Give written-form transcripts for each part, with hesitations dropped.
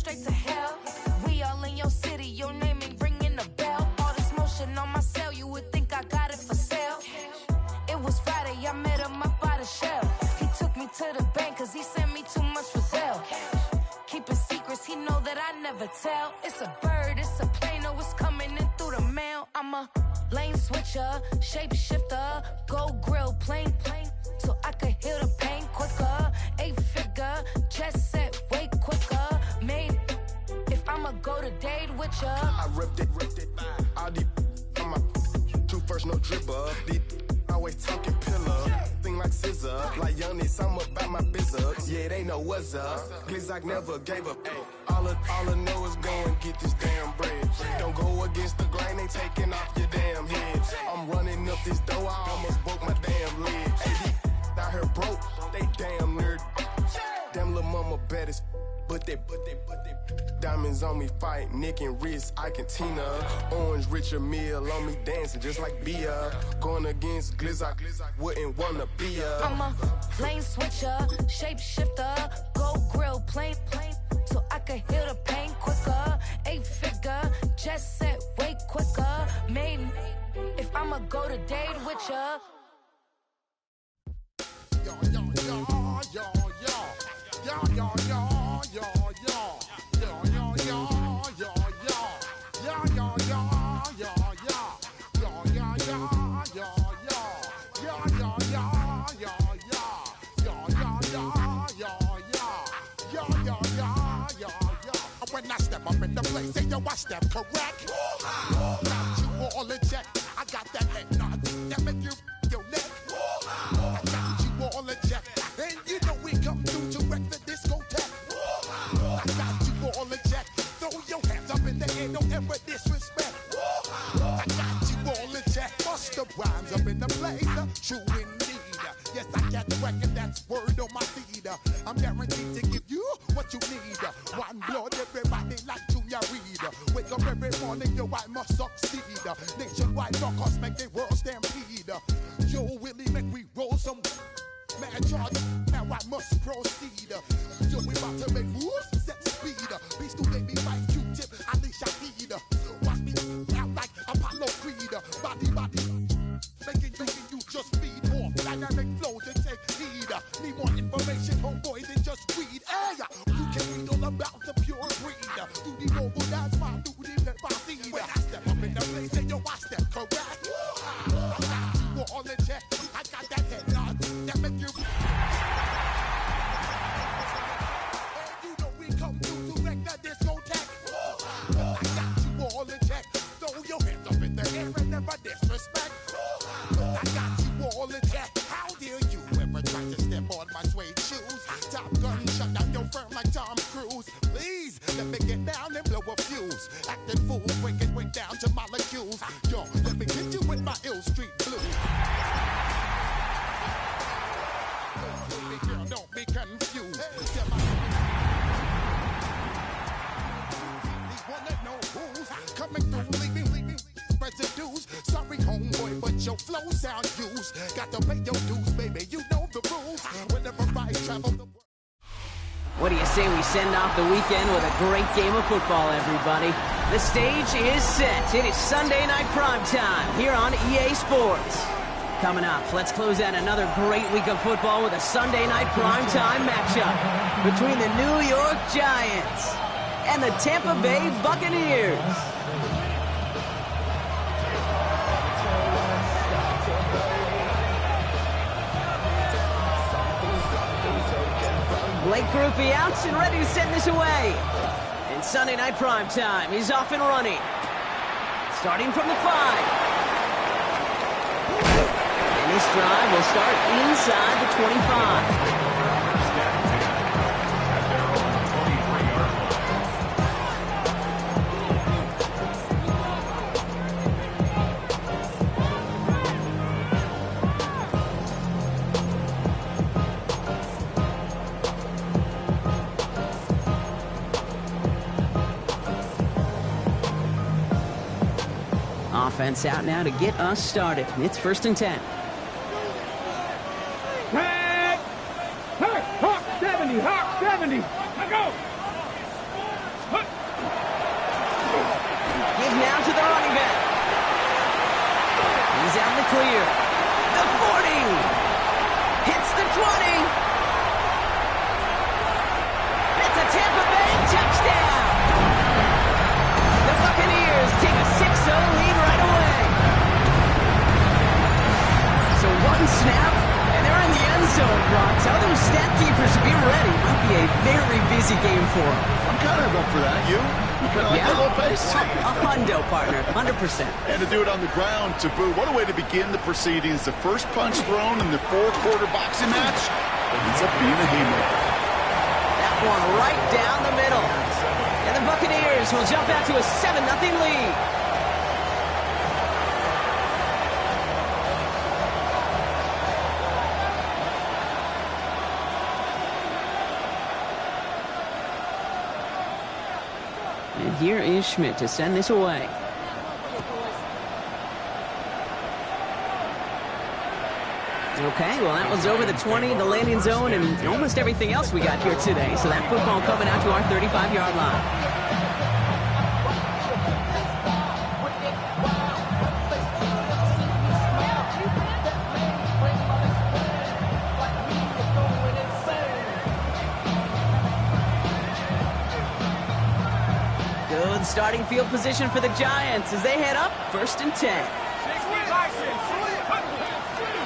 straight to hell. We all in your city, your name ain't ringing a bell. All this motion on my cell, you would think I got it for sale. It was Friday, I met him up by the shell. He took me to the bank, cause he sent me too much for sale. Keeping secrets, he know that I never tell. It's a bird, it's a plane, oh, it's coming in through the mail. I'm a lane switcher, shapeshifter, gold grill, plane, so I could heal the pain quicker. 8-figure, jet set, way quicker. Made if I'ma go to date with ya. I ripped it. All these on my two first, no dribble. These always talking pillar. Thing like scissor. Like youngest, I'm about my business. Yeah, they know what's up. Glizzock never gave up. All I know is go and get this damn bread. Don't go against the grain, they taking off your damn head. I'm running up this door, I almost broke my damn leg. Hey, out here broke, they damn nerd. Damn little mama bad as but they diamonds on me fight, neck and wrist, I can Tina. Orange Richard Mill on me dancing just like Bia. Going against Glizzock, wouldn't wanna be a. I'm a lane switcher, shapeshifter, gold grill, plane, so I could heal the pain quicker. 8-figure, jet set, way quicker. Made if I'ma go to date with ya. When I step up in the place, say yo, I step correct. Got you all in check. I got that head nod that make you your neck. I got you all in check. And you know we come through to wreck the discotheque. I got you all in check. Throw your hands up in the air, don't ever disrespect. I got you all in check. Bust the rhymes up in the place, true indeed. Yes, I get the record, that's word on my feed. I'm guaranteed to give you what you need. One blood, everybody like Junior Reed. Wake up every morning, yo, I must succeed. Nationwide knockouts make the world stampede. Yo, Willie, make we roll some mad charge. Now I must proceed. Yo, we about to make moves, set speed. Beast to make me right, Q-tip, Ali Shahid. Watch me out like Apollo Creed. Body, making you just feed more dynamic flows and take heed. Need more information, homeboy, than just read. Hey, you can read all about the pure breed. Do the noble dance, my do the pepper seed. When I step up in the place, say yo, I step correct. I got you all in check. I got that head nod that make you. And you know we come through to wreck the discotheque. I got you all in check. Throw your hands up in the air and never disrespect. I got you all in check. How dare you ever try to step on my suede shoes? Top Gun shut down your firm like Tom Cruise. Please let me get down and blow a fuse. Acting fool, breaking way down to molecules. Yo, let me hit you with my ill street blues. Baby girl, don't be confused. These one that know who's coming through, leaving residues. Sorry, homeboy, but your flow sound used. Got to pay your dues, baby. You know the rules. Whenever I travel the world. What do you say we send off the weekend with a great game of football, everybody? The stage is set. It is Sunday night primetime here on EA Sports. Coming up, let's close out another great week of football with a Sunday night primetime matchup between the New York Giants and the Tampa Bay Buccaneers. Blake Grupe out and ready to send this away. And Sunday night primetime is off and running. Starting from the 5. And this drive will start inside the 25. Offense out now to get us started. It's 1st and 10. Hey, Hawk 70, Hawk 70. Let's go. clear. The 40. Hits the 20. It's a Tampa Bay touchdown. The Buccaneers take a 6-0 lead right away. So one snap, and they're in the end zone, Brock. Tell those stat keepers to be ready. Might be a very busy game for them. I'm kind of up for that. You kind of like that little pace? A hundo, partner. 100%. And to do it on the ground, to boot. What a way to begin the proceedings. The first punch thrown in the 4-quarter boxing match ends up being a haymaker. That one right down the middle. And the Buccaneers will jump out to a 7-0 lead. And here is Schmidt to send this away. Okay, well, that one's over the 20, the landing zone, and almost everything else we got here today. So that football coming out to our 35-yard line. Good starting field position for the Giants as they head up 1st and 10.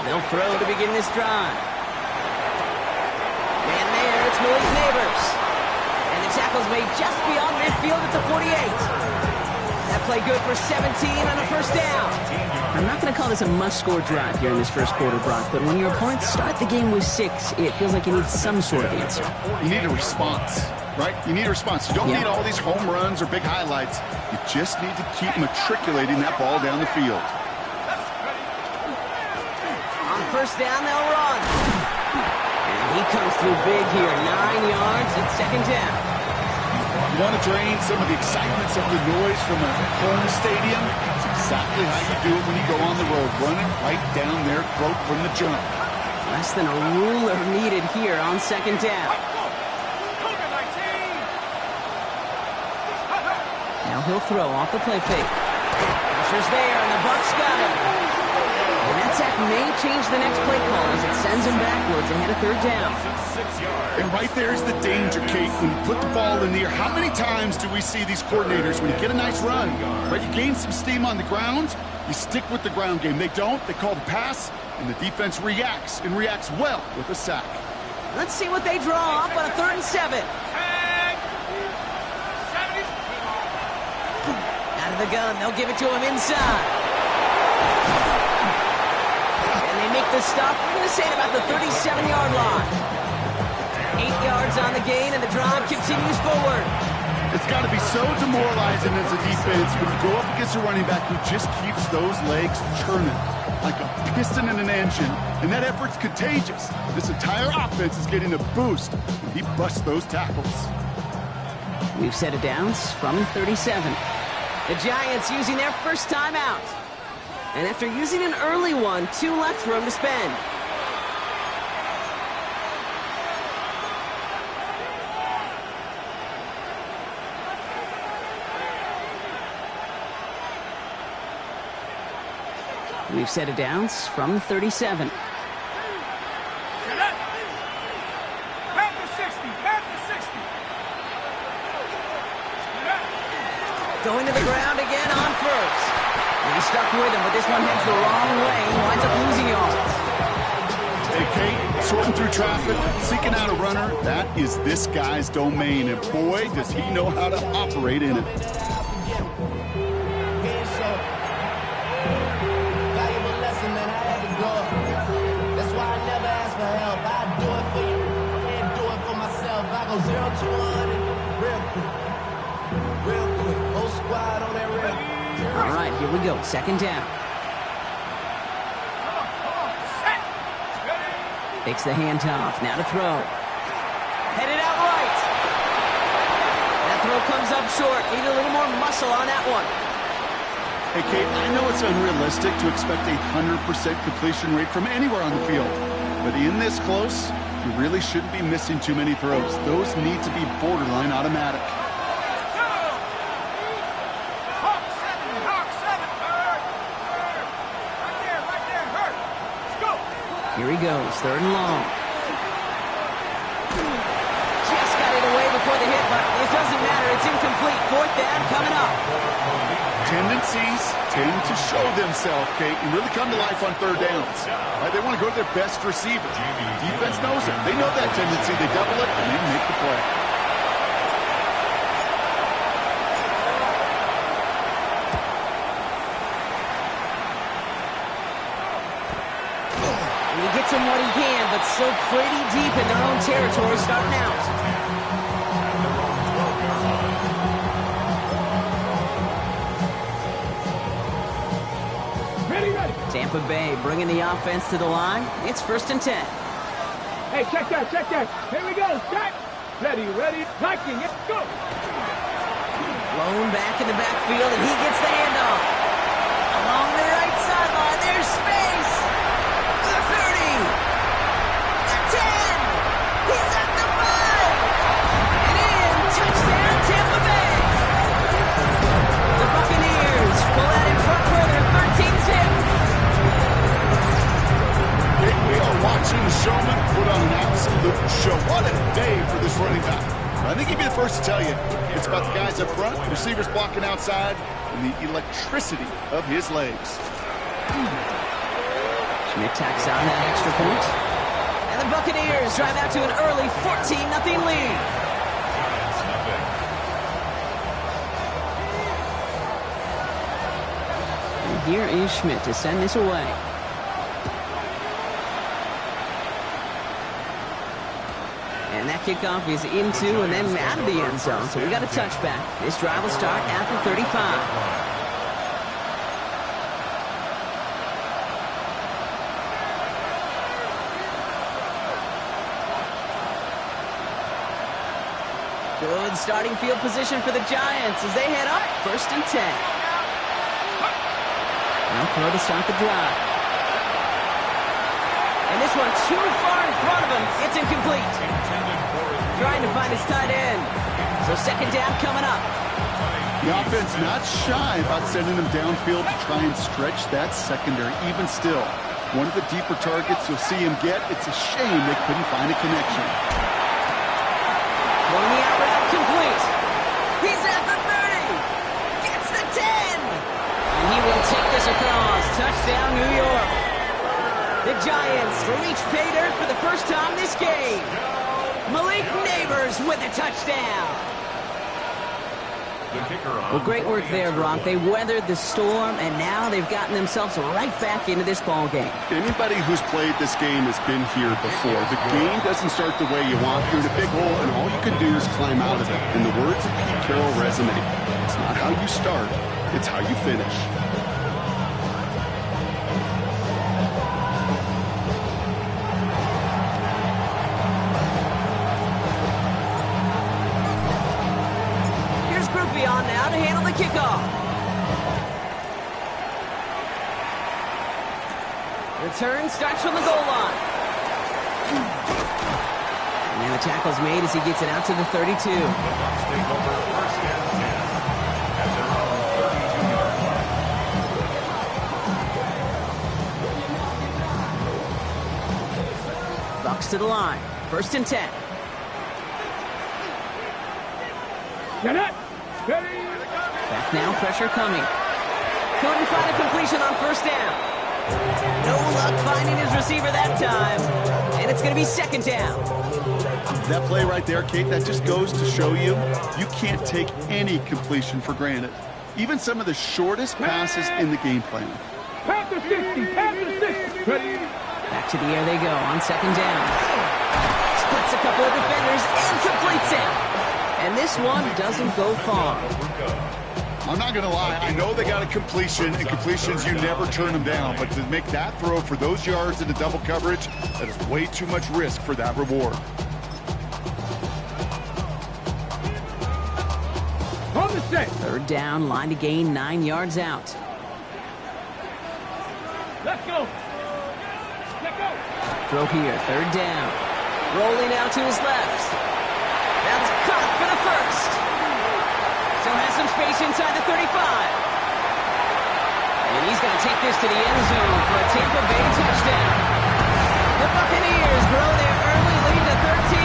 They'll throw to begin this drive. Man there, it's Malik Neighbors. And the tackle's made just beyond midfield at the 48. That play good for 17 on a 1st down. I'm not going to call this a must-score drive here in this 1st quarter, Brock, but when your opponents start the game with 6, it feels like you need some sort of answer. You need a response, right? You need a response. You don't need all these home runs or big highlights. You just need to keep matriculating that ball down the field. On 1st down, they'll run. And he comes through big here. 9 yards at 2nd down. You want to drain some of the excitement, some of the noise from a home stadium? It's exactly how you do it when you go on the road. Run it right down their throat from the jump. Less than a ruler needed here on 2nd down. Now he'll throw off the play fake. Pressure's there, and the Bucs got him. And that sack may change the next play call as it sends him backwards ahead of 3rd down. And right there's the danger, Kate. When you put the ball in the air, how many times do we see these coordinators, when you get a nice run, right, you gain some steam on the ground, you stick with the ground game. They don't. They call the pass, and the defense reacts, and reacts well with a sack. Let's see what they draw up on a 3rd and 7. Out of the gun, they'll give it to him inside. And they make the stop, we're going to say, at about the 37-yard line. 8 yards on the gain, and the drive continues forward. It's got to be so demoralizing as a defense when you go up against a running back who just keeps those legs churning like a piston in an engine, and that effort's contagious. This entire offense is getting a boost when he busts those tackles. We've set it downs from 37. The Giants using their first timeout. And after using an early one, 2 left for them to spend. We've set it downs from 37. Going to the ground again on 1st. And he's stuck with him, but this one heads the wrong way. He winds up losing yards. Hey, Kate, sorting through traffic, seeking out a runner, that is this guy's domain. And boy, does he know how to operate in it. Go 0 to 1 real quick. Whole squad on that real. All right, here we go. 2nd down. Takes the handoff. Now to throw. Headed out right. That throw comes up short. Need a little more muscle on that one. Hey, Kate, I know it's unrealistic to expect a 100% completion rate from anywhere on the field. But in this close, you really shouldn't be missing too many throws. Those need to be borderline automatic. Here he goes, 3rd and long. Just got it away before the hit, but it doesn't matter. It's incomplete. 4th down coming up. Tendencies tend to show themselves, Kate, and really come to life on 3rd downs. Right? They want to go to their best receiver. Defense knows it. They know that tendency. They double it, and they make the play. And he gets him what he can, but still pretty deep in their own territory starting out. Tampa Bay bringing the offense to the line. It's 1st and 10. Hey, check that. Here we go. Set. Ready. Liking it. Go. Blown back in the backfield, and he gets the handoff. Along the right sideline, there's space. The 30. The 10. He's at the 5. And in. Touchdown, Tampa Bay. The Buccaneers pull that in front further, 13-10. We are watching the showman put on an absolute show. What a day for this running back. I think he'd be the first to tell you it's about the guys up front, the receivers blocking outside, and the electricity of his legs. Schmidt tacks on that extra point. And the Buccaneers drive out to an early 14-0 lead. And here is Schmidt to send this away. And that kickoff is into and then out of the end zone. So we got a touchback. This drive will start at the 35. Good starting field position for the Giants as they head up 1st and 10. Now throw to start the drive. And this one too far in front of him. It's incomplete. Trying to find his tight end. So 2nd down coming up. The offense not shy about sending them downfield to try and stretch that secondary. Even still, one of the deeper targets you'll see him get. It's a shame they couldn't find a connection. Going the out route, complete. He's at the 30. Gets the 10. And he will take this across. Touchdown, New York. The Giants reach pay dirt for the first time this game. Malik Neighbors with a touchdown. Well, great work there, Brock. They weathered the storm, and now they've gotten themselves right back into this ball game. Anybody who's played this game has been here before. The game doesn't start the way you want. You're in a big hole, and all you can do is climb out of it. In the words of Pete Carroll resonate, it's not how you start, it's how you finish. On now to handle the kickoff. Return starts from the goal line. And the tackle's made as he gets it out to the 32. Bucs to the line. 1st and 10. Get it. Back now, pressure coming. Couldn't find a completion on 1st down. No luck finding his receiver that time. And it's going to be 2nd down. That play right there, Kate, that just goes to show you can't take any completion for granted. Even some of the shortest passes in the game plan. Back to 60. Ready. Back to the air they go on 2nd down. Splits a couple of defenders and completes it. And this one doesn't go far. I'm not going to lie. I know they got a completion, and completions, you never turn them down. But to make that throw for those yards into double coverage, that is way too much risk for that reward. On the set. 3rd down, line to gain 9 yards out. Let's go. Let's go. Throw here, 3rd down. Rolling out to his left. That's caught for the 1st. Still has some space inside the 35. And he's going to take this to the end zone for a Tampa Bay touchdown. The Buccaneers grow their early lead to 13.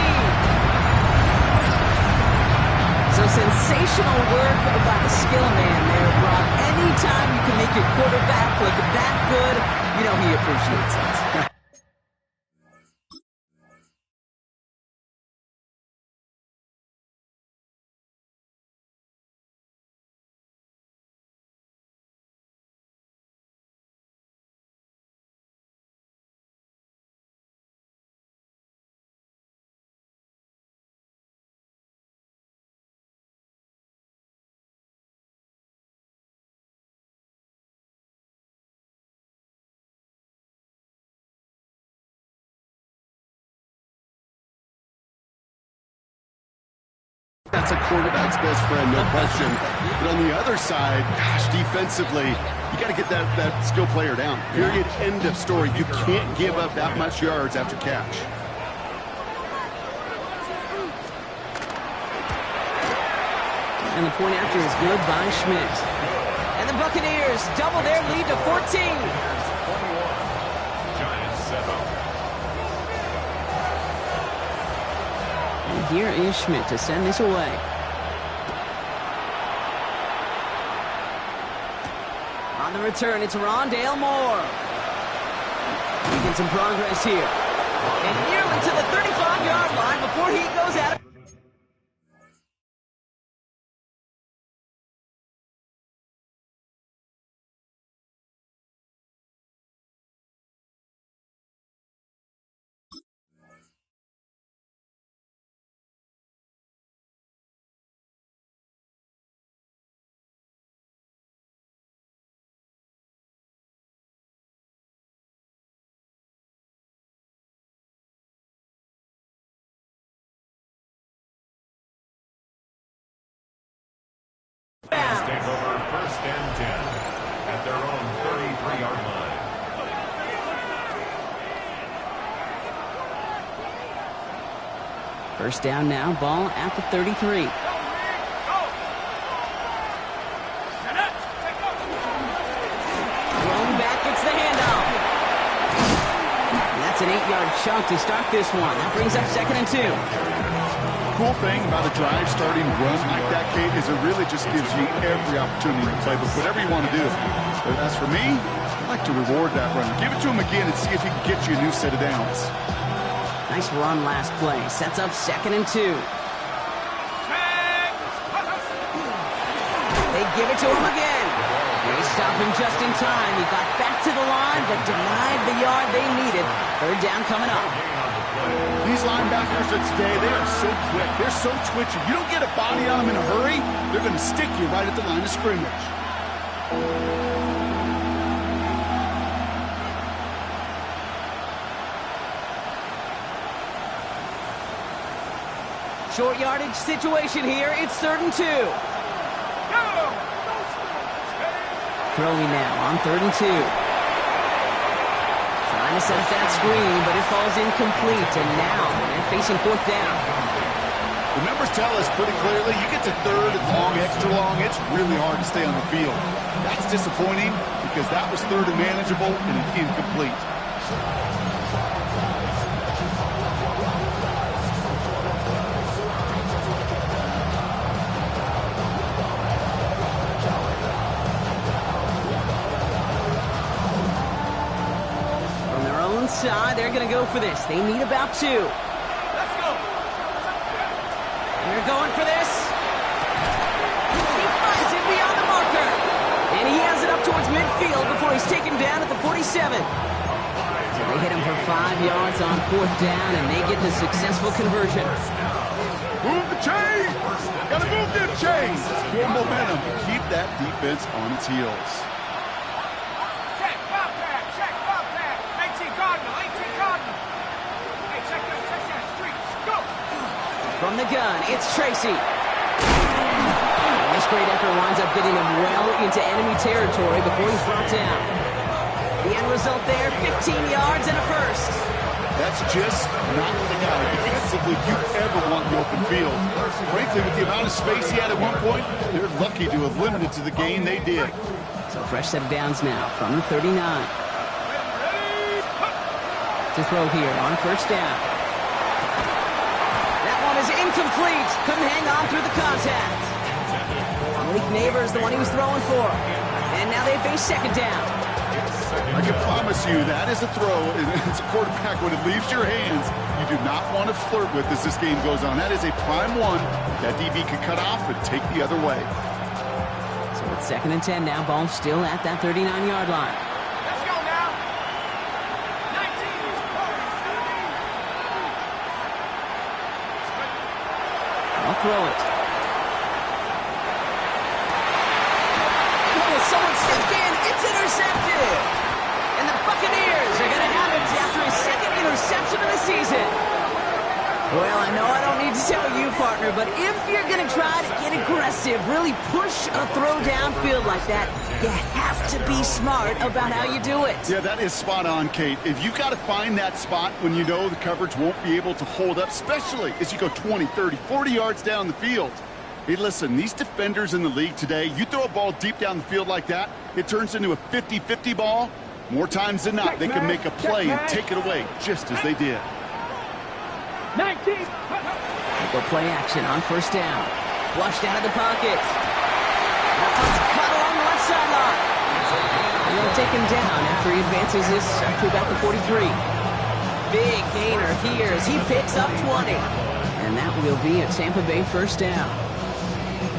So sensational work by the skill man there, Brock. Anytime you can make your quarterback look that good, you know he appreciates it. That's a quarterback's best friend, no question. But on the other side, gosh, defensively, you got to get that skill player down. Period. End of story. You can't give up that much yards after catch. And the point after is good by Schmidt. And the Buccaneers double their lead to 14. Here is Schmidt to send this away. On the return, it's Rondale Moore. Making some progress here. And nearly to the 35-yard line before he goes out. Take over 1st and 10 at their own 33-yard line. First down now, ball at the 33. Thrown back, gets the handoff. And that's an 8-yard chunk to start this one. That brings up 2nd and 2. Cool thing about a drive starting run like that, Kate, is it really just gives you every opportunity to play with whatever you want to do. But as for me, I like to reward that run. Give it to him again and see if he can get you a new set of downs. Nice run last play. Sets up 2nd and 2. They give it to him again. They stop him just in time. He got back to the line, but denied the yard they needed. 3rd down coming up. These linebackers of today, they are so quick. They're so twitchy. You don't get a body on them in a hurry, they're going to stick you right at the line of scrimmage. Short yardage situation here. It's 3rd and 2. Throwing now on 3rd and 2. Trying to set up that screen, but it falls incomplete. And now they're facing 4th down. The numbers tell us pretty clearly, you get to 3rd and long, extra long, it's really hard to stay on the field. That's disappointing because that was 3rd and manageable and an incomplete. Side, they're going to go for this. They need about 2. Let's go. They're going for this. He finds it beyond the marker. And he has it up towards midfield before he's taken down at the 47. So they hit him for 5 yards on 4th down, and they get the successful conversion. Move the chain. Gotta move them chains. More momentum. Keep that defense on its heels. From the gun, it's Tracy. This great effort winds up getting him well into enemy territory before he's brought down. The end result there, 15 yards and a first. That's just not the guy defensively you ever want in the open field. Frankly, with the amount of space he had at one point, they're lucky to have limited to the gain they did. So fresh set of downs now from the 39. to throw here on first down. That one is incomplete. Couldn't hang on through the contact. Malik Neighbors, the one he was throwing for. And now they face second down. I can promise you that is a throw. As a quarterback, when it leaves your hands, you do not want to flirt with as this game goes on. That is a prime one that DB could cut off and take the other way. So it's 2nd and 10 now. Ball still at that 39-yard line. Let's go now. 19. I'll throw it. Oh, someone stepped in. It's intercepted. And the Buccaneers are going to have it after his second interception of the season. Well, I know I don't need to tell you, partner, but if you're going to try to get aggressive, really push a throw downfield like that, you have to be smart about how you do it. Yeah, that is spot on, Kate. If you've got to find that spot when you know the coverage won't be able to hold up, especially as you go 20, 30, 40 yards down the field. Hey, listen, these defenders in the league today, you throw a ball deep down the field like that, it turns into a 50-50 ball. More times than not, they can make a play and take it away, just as they did. 19. Go play action on first down. Flushed out of the pocket. That one's cut along the left sideline. And they'll take him down after he advances this up to about the 43. Big gainer here as he picks up 20. And that will be a Tampa Bay first down.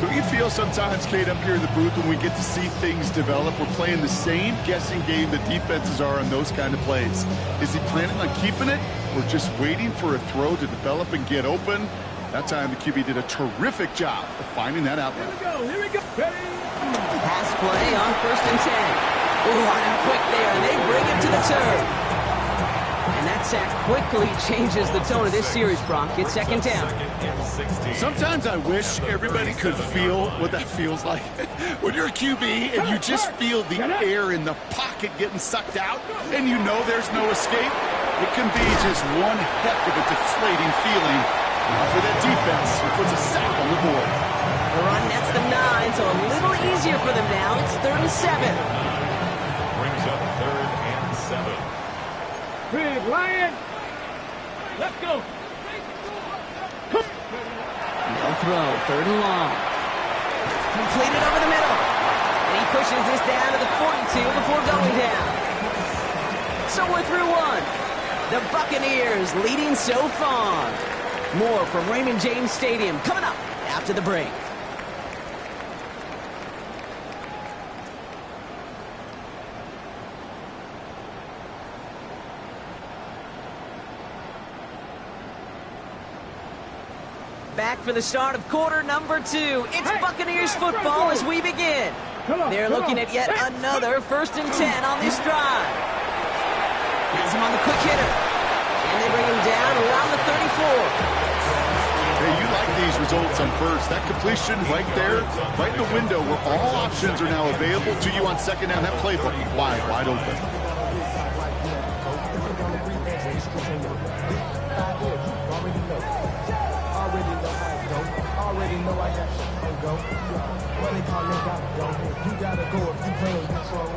Don't you feel sometimes, Kate, up here in the booth when we get to see things develop, we're playing the same guessing game the defenses are on those kind of plays? Is he planning on keeping it or just waiting for a throw to develop and get open? That time the QB did a terrific job of finding that outlet. Here we go. Ready? Pass play on 1st and 10. Ooh, on him quick there, and they bring him to the turf. And that sack quickly changes the tone of this series, Brock. It's 2nd down. Sometimes I wish everybody could feel what that feels like. When you're a QB and you just feel the air in the pocket getting sucked out and you know there's no escape, it can be just one heck of a deflating feeling. For that defense, who puts a sack on the board. The run nets them 9, so a little easier for them now. It's 3rd and 7. Brings up 3rd and 7. Big Lion. Let's go. They'll throw 3rd and long. Completed over the middle. And he pushes this down to the 42 before going down. So we're through one. The Buccaneers leading so far. More from Raymond James Stadium coming up after the break. Back for the start of quarter number 2. It's Buccaneers football as we begin. They're looking at yet another 1st and 10 on this drive. Has him on the quick hitter. And they bring him down around the 34. Hey, you like these results on first. That completion right there, right in the window where all options are now available to you on 2nd down. That playbook wide open.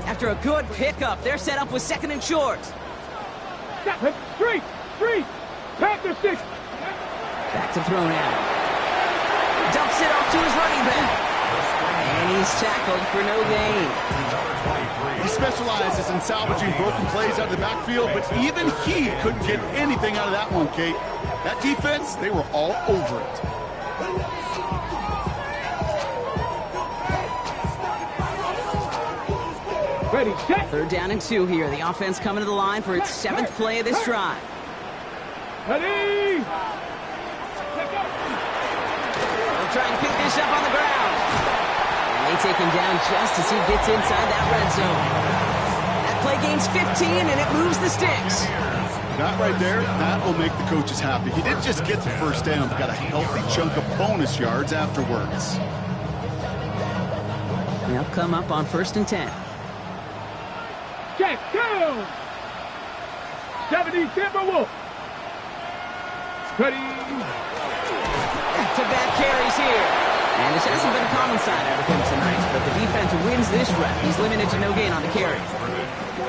After a good pickup, they're set up with 2nd and short. Three. Panther 6. Back to throw now. Dumps it off to his running back. And he's tackled for no gain. He specializes in salvaging broken plays out of the backfield, but even he couldn't get anything out of that one, Kate. That defense, they were all over it. Ready, set. 3rd down and 2 here. The offense coming to the line for its 7th play of this drive. Ready. They'll try and pick this up on the ground. And they take him down just as he gets inside that red zone. That play gains 15, and it moves the sticks. That right there, that will make the coaches happy. He didn't just get the 1st down, but got a healthy chunk of bonus yards afterwards. They'll come up on 1st and 10. Check down. 70 Timberwolf. Ready. Back-to-back carries here. And And this hasn't been a common sight out of him tonight, but the defense wins this rep. He's limited to no gain on the carry.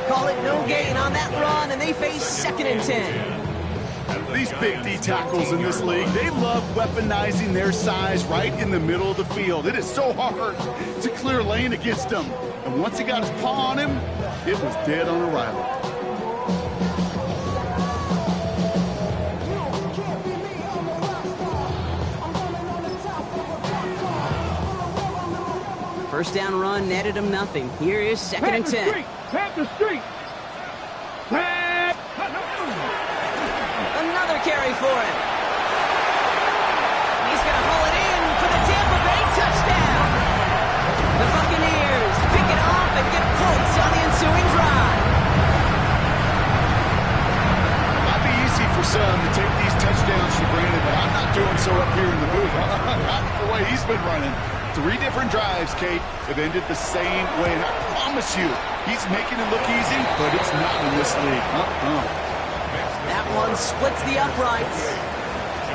Call it no gain on that run, and they face 2nd and 10. These big D tackles in this league, they love weaponizing their size right in the middle of the field. It is so hard to clear lane against them. And once he got his paw on him, it was dead on arrival. First down run netted him nothing. Here is 2nd and 10. Panther Street! Another carry for him. He's going to haul it in for the Tampa Bay touchdown. The Buccaneers pick it off and get points on the ensuing drive. It might be easy for some to take these touchdowns for granted, but I'm not doing so up here in the booth. Not the way he's been running. 3 different drives, Kate, have ended the same way. And I promise you, he's making it look easy, but it's not in this league. That one splits the uprights.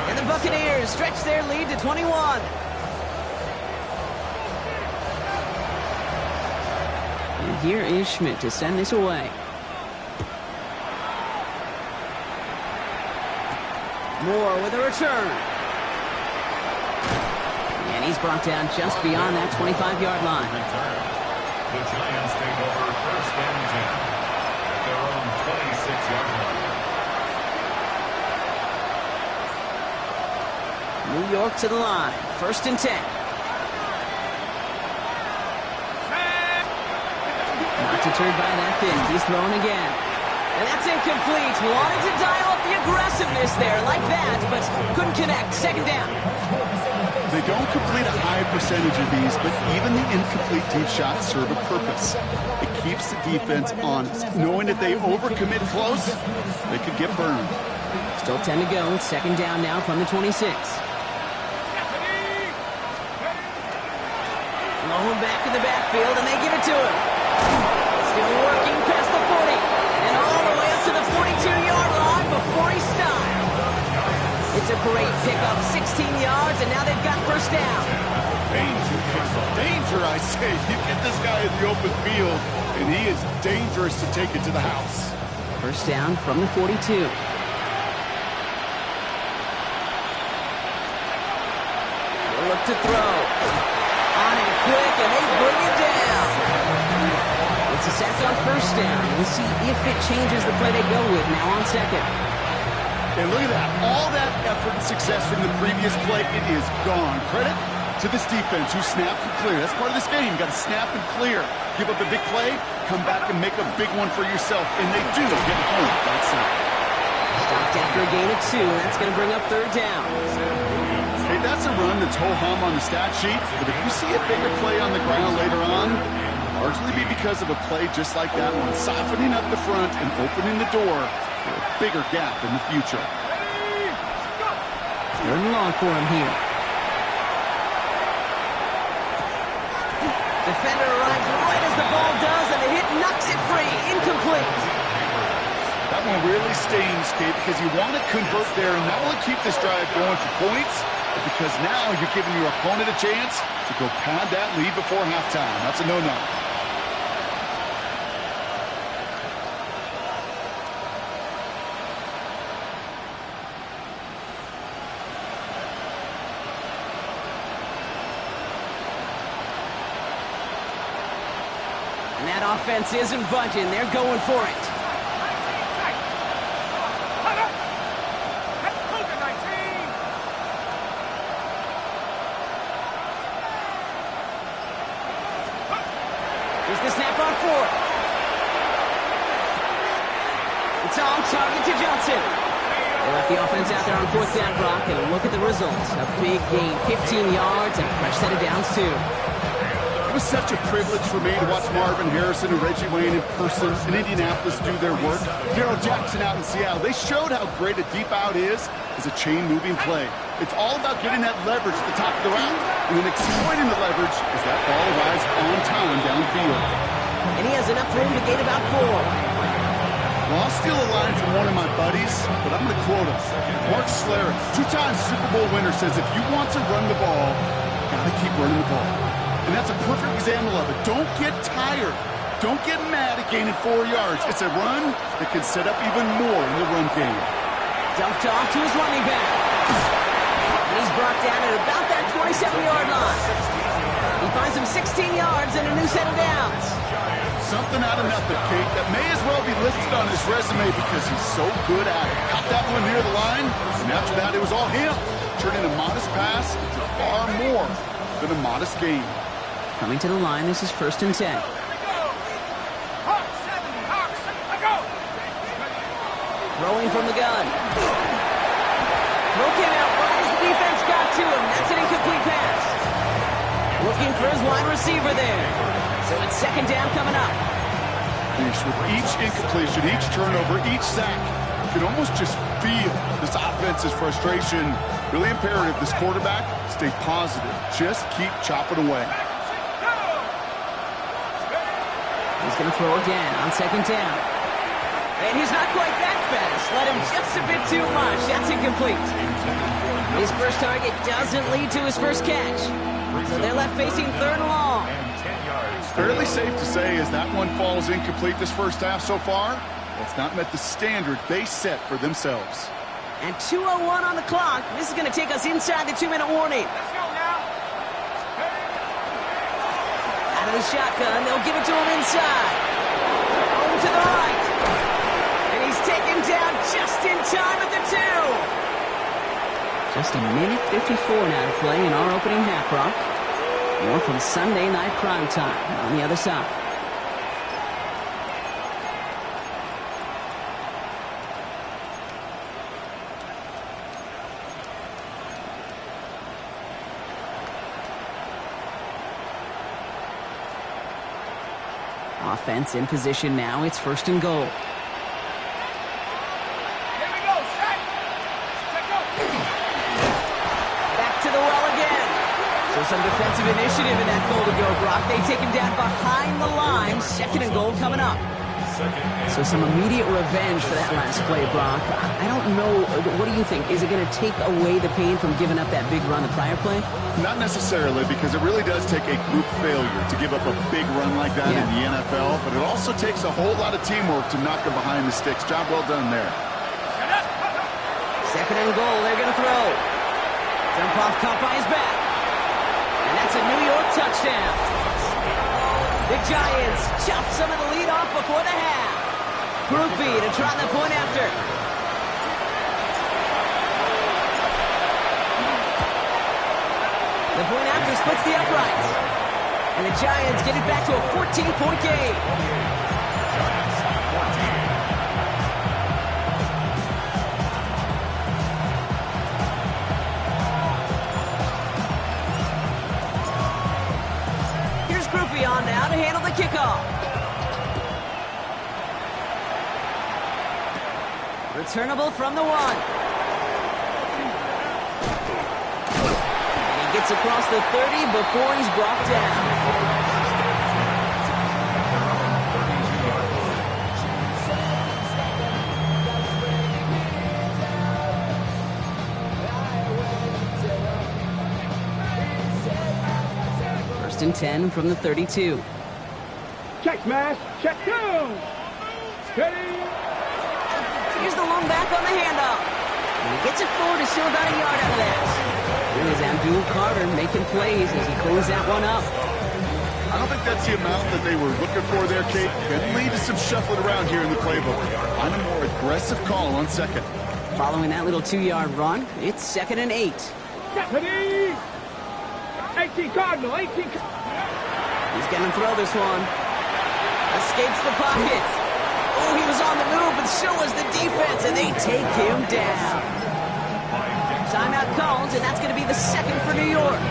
And the Buccaneers stretch their lead to 21. And here is Schmidt to send this away. Moore with a return. And he's brought down just beyond that 25-yard line. The Giants take over 1st and 10 at their own 26-yard line. New York to the line. 1st and 10. Not deterred by that pitch. He's thrown again. And that's incomplete. Wanted to dial up the aggressiveness there like that, but couldn't connect. 2nd down. They don't complete a high percentage of these, but even the incomplete deep shots serve a purpose. It keeps the defense honest, knowing if they overcommit close, they could get burned. Still 10 to go. 2nd down now from the 26. Low back in the backfield, and they give it to him. Still working past the 40, and all the way up to the 42-yard line before he stopped. It's a great pickup, 16 yards, and now they've got 1st down. Danger, I say. You get this guy in the open field, and he is dangerous to take it to the house. 1st down from the 42. They'll look to throw. On and quick, and they bring it down. It's a sack on 1st down. We'll see if it changes the play they go with now on 2nd. And look at that. All that effort and success from the previous play, it is gone. Credit to this defense who snapped and clear. That's part of this game. You got to snap and clear. Give up a big play, come back and make a big one for yourself. And they do get home. That's it. Stopped after a gain of 2. That's going to bring up 3rd down. Hey, that's a run that's ho-hum on the stat sheet. But if you see a bigger play on the ground later on, largely be because of a play just like that one, softening up the front and opening the door for a bigger gap in the future. 3rd and long for him here. Defender arrives right as the ball does, and the hit knocks it free. Incomplete. That one really stings, Kate, because you want to convert there and not only keep this drive going for points, but because now you're giving your opponent a chance to go pad that lead before halftime. That's a no-no. And that offense isn't budging. They're going for it. Here's the snap on 4th. It's on target to Johnson. They left the offense out there on 4th down, Brock, and look at the results. A big gain, 15 yards, and a fresh set of downs, too. It was such a privilege for me to watch Marvin Harrison and Reggie Wayne in person in Indianapolis do their work. Darrell Jackson out in Seattle. They showed how great a deep out is as a chain-moving play. It's all about getting that leverage at the top of the route and then exploiting the leverage as that ball arrives on time downfield. And he has enough room to gain about 4. Well, I'll steal a line from one of my buddies, but I'm going to quote him. Mark Schlereth, 2-time Super Bowl winner, says if you want to run the ball, Gotta keep running the ball. And that's a perfect example of it. Don't get tired. Don't get mad at gaining 4 yards. It's a run that can set up even more in the run game. Dumped off to his running back. And he's brought down at about that 27-yard line. He finds him 16 yards and a new set of downs. Something out of nothing, Kate, that may as well be listed on his resume because he's so good at it. Caught that one near the line, and after that it was all him, turning a modest pass into far more than a modest gain. Coming to the line, this is 1st and 10. Throwing from the gun. Throw came out right as the defense got to him. That's an incomplete pass. Looking for his wide receiver there. So it's 2nd down coming up. With each incompletion, each turnover, each sack, you can almost just feel this offense's frustration. Really imperative this quarterback stay positive. Just keep chopping away. He's going to throw again on 2nd down. And he's not quite that fast. Let him just a bit too much. That's incomplete. His first target doesn't lead to his first catch. So they're left facing 3rd and long. Fairly safe to say as that one falls incomplete this first half so far, it's not met the standard they set for themselves. And 2:01 on the clock. This is going to take us inside the 2-minute warning. Let's go now. Out of the shotgun, they'll give it to him inside. Home to the right. And he's taken down just in time at the 2. Just a minute 54 now to play in our opening half, Brock. More from Sunday Night Primetime on the other side. Offense in position now. It's 1st and goal. Here we go. Set. Back to the well again. So some defensive initiative in that goal to go, Brock. They take him down behind the line. 2nd and goal coming up. So some immediate revenge for that last play, Brock. I don't know. What do you think? Is it going to take away the pain from giving up that big run the prior play? Not necessarily, because it really does take a group failure to give up a big run like that in the NFL, but it also takes a whole lot of teamwork to knock them behind the sticks. Job well done there. 2nd and goal. They're going to throw. Jump off caught by his back. And that's a New York touchdown. The Giants chop some of the lead off before the half. Group B to try the point after. The point after splits the uprights. And the Giants get it back to a 14-point game. On now to handle the kickoff. Returnable from the 1. And he gets across the 30 before he's brought down. And 10 from the 32. Check smash. Check 2. Steady. Here's the long back on the handoff. And he gets it forward to still about a yard out of that. Here's Abdul Carter making plays as he cleans that one up. I don't think that's the amount that they were looking for there, Kate. Can lead to some shuffling around here in the playbook. On a more aggressive call on 2nd. Following that little 2-yard run, it's 2nd and 8. Steady. 18 Cardinal. 18. He's going to throw this one. Escapes the pocket. Oh, he was on the move, but so was the defense, and they take him down. Timeout called, and that's going to be the 2nd for New York.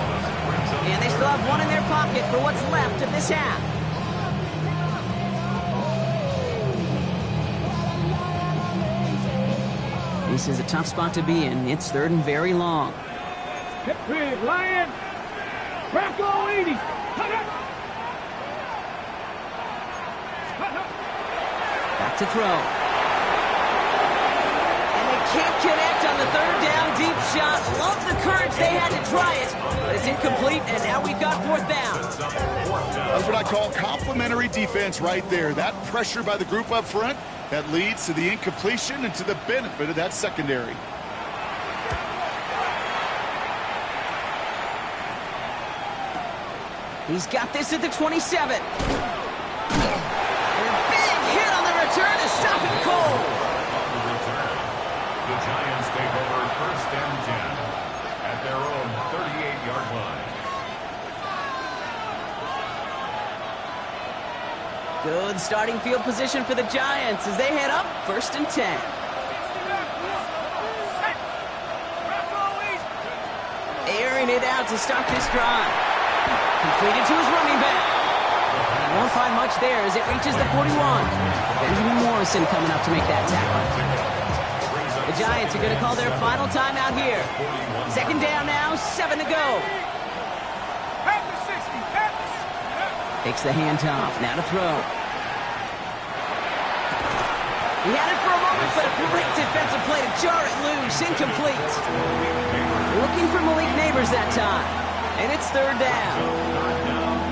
And they still have one in their pocket for what's left of this half. This is a tough spot to be in. It's 3rd and very long. Hit big, Lion. Bronco 80. Back to throw. And they can't connect on the 3rd down deep shot. Love the courage they had to try it, but it's is incomplete, and now we've got fourth down. That's what I call complementary defense right there. That pressure by the group up front, that leads to the incompletion and to the benefit of that secondary. He's got this at the 27. And a big hit on the return to stop him cold. The Giants take over first and 10 at their own 38-yard line. Good starting field position for the Giants as they head up first and 10. Airing it out to start this drive. Completed to his running back. He won't find much there as it reaches the 41. Benjamin Morrison coming up to make that tackle. The Giants are going to call their final timeout here. Second down now, 7 to go. Takes the handoff, now to throw. He had it for a moment, but a great defensive play to jar it loose, incomplete. Looking for Malik Neighbors that time, and it's third down.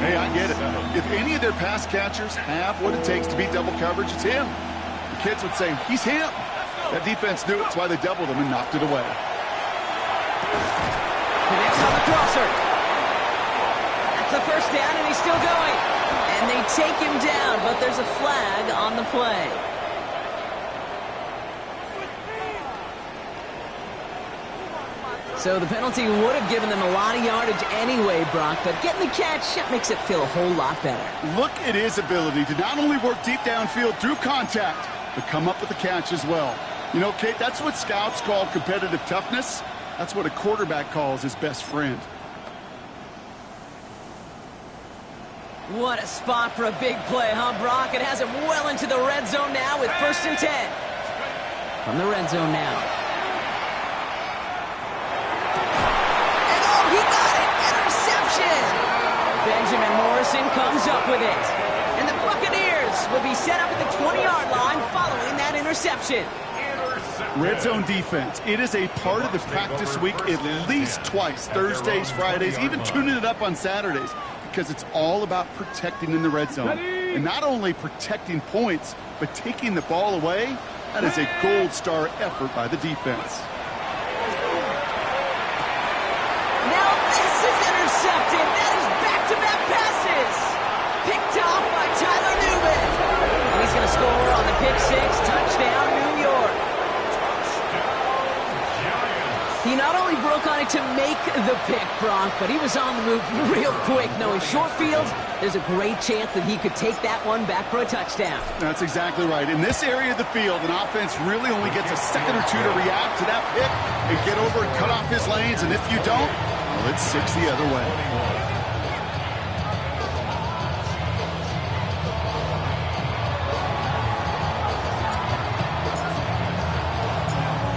Hey, I get it. If any of their pass catchers have what it takes to beat double coverage, it's him. The kids would say, he's him. That defense knew it, that's why they doubled him and knocked it away. Connects on the crosser. That's the first down, and he's still going. And they take him down, but there's a flag on the play. So the penalty would have given them a lot of yardage anyway, Brock, but getting the catch, that makes it feel a whole lot better. Look at his ability to not only work deep downfield through contact, but come up with the catch as well. You know, Kate, that's what scouts call competitive toughness. That's what a quarterback calls his best friend. What a spot for a big play, huh, Brock? It has him well into the red zone now with first and 10. From the red zone now. And oh, he got it! Interception! Benjamin Morrison comes up with it. And the Buccaneers will be set up at the 20-yard line following that interception. Red zone defense. It is a part of the practice week at least twice. Thursdays, Fridays, even tuning it up on Saturdays. Because it's all about protecting in the red zone. And not only protecting points, but taking the ball away. That is a gold star effort by the defense. Now this is intercepted. That is back-to-back passes. Picked off by Tyler Newman. And he's going to score on the pick six. Touchdown, New York. He not only broke on it to make the pick, Brock, but he was on the move real quick. Knowing short fields, there's a great chance that he could take that one back for a touchdown. That's exactly right. In this area of the field, an offense really only gets a second or two to react to that pick and get over and cut off his lanes. And if you don't, well, it's 6 the other way.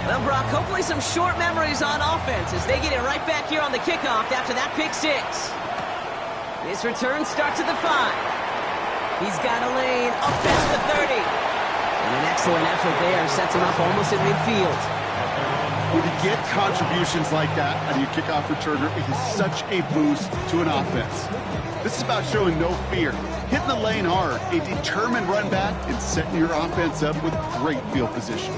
Well, Brock, hopefully some short memories on offense as they get it right back here on the kickoff after that pick six. This return starts at the 5. He's got a lane up past the 30. And an excellent effort there sets him up almost at midfield. When you get contributions like that out of your kickoff returner, it is such a boost to an offense. This is about showing no fear, hitting the lane hard, a determined run back, and setting your offense up with great field position.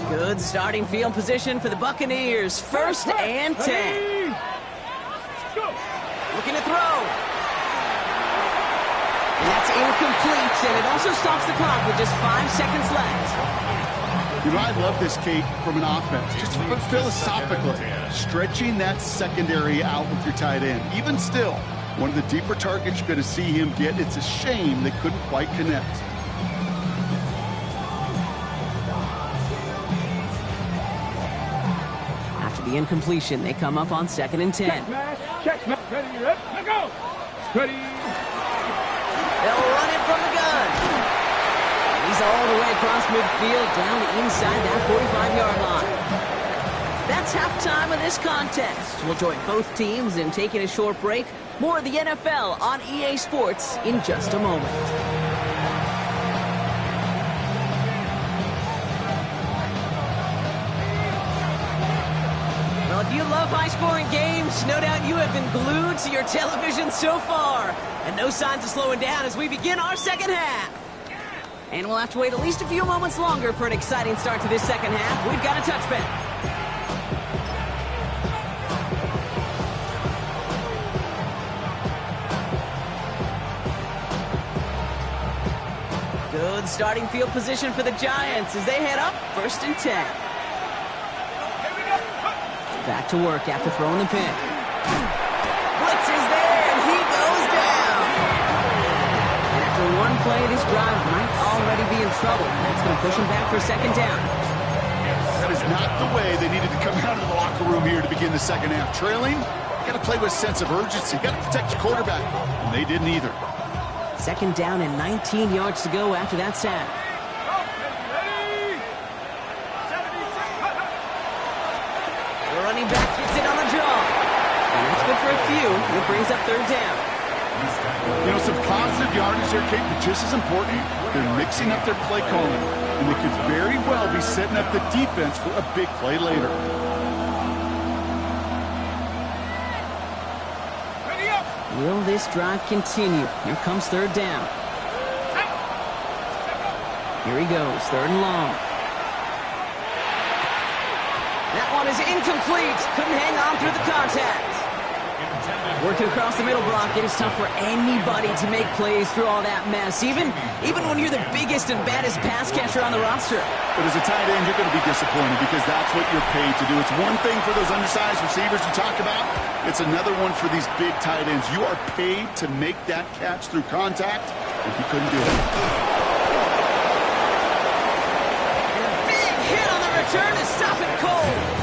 Good starting field position for the Buccaneers. First and 10. Looking to throw. And that's incomplete, and it also stops the clock with just 5 seconds left. You know, I love this, Kate, from an offense. Just philosophically, stretching that secondary out with your tight end. Even still, one of the deeper targets you're going to see him get. It's a shame they couldn't quite connect. The incompletion, they come up on 2nd and 10. Check, ready, let go. Ready. They'll run it from the gun. He's all the way across midfield, down inside that 45-yard line. That's halftime of this contest. We'll join both teams in taking a short break. More of the NFL on EA Sports in just a moment. Well, if you love high-scoring games, no doubt you have been glued to your television so far. And no signs of slowing down as we begin our second half. And we'll have to wait at least a few moments longer for an exciting start to this second half. We've got a touchback. Good starting field position for the Giants as they head up 1st and 10. Back to work after throwing the pick. Blitz is there, and he goes down. And after one play, this drive might already be in trouble. That's going to push him back for a second down. That is not the way they needed to come out of the locker room here to begin the second half. Trailing, you got to play with a sense of urgency. You got to protect your quarterback, and they didn't either. Second down and 19 yards to go after that sack. The running back gets it on the draw. And that's good for a few. It brings up 3rd down. You know, some positive yardage there, Kate, but just as important, they're mixing up their play calling. And they could very well be setting up the defense for a big play later. Will this drive continue? Here comes 3rd down. Here he goes, 3rd and long. That one is incomplete. Couldn't hang on through the contact. Working across the middle block, it is tough for anybody to make plays through all that mess, even when you're the biggest and baddest pass catcher on the roster. But as a tight end, you're going to be disappointed because that's what you're paid to do. It's one thing for those undersized receivers you talk about. It's another one for these big tight ends. You are paid to make that catch through contact, and he couldn't do it. And a big hit on the return to stop it cold.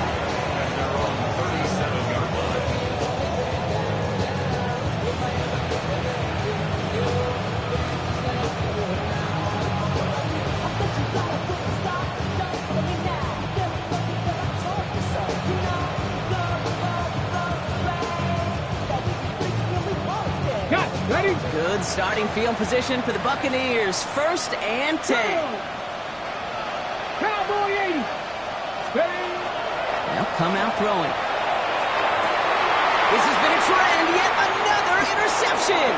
Good starting field position for the Buccaneers. 1st and 10. Cowboy 80. They'll come out throwing. This has been a trend. Yet another interception.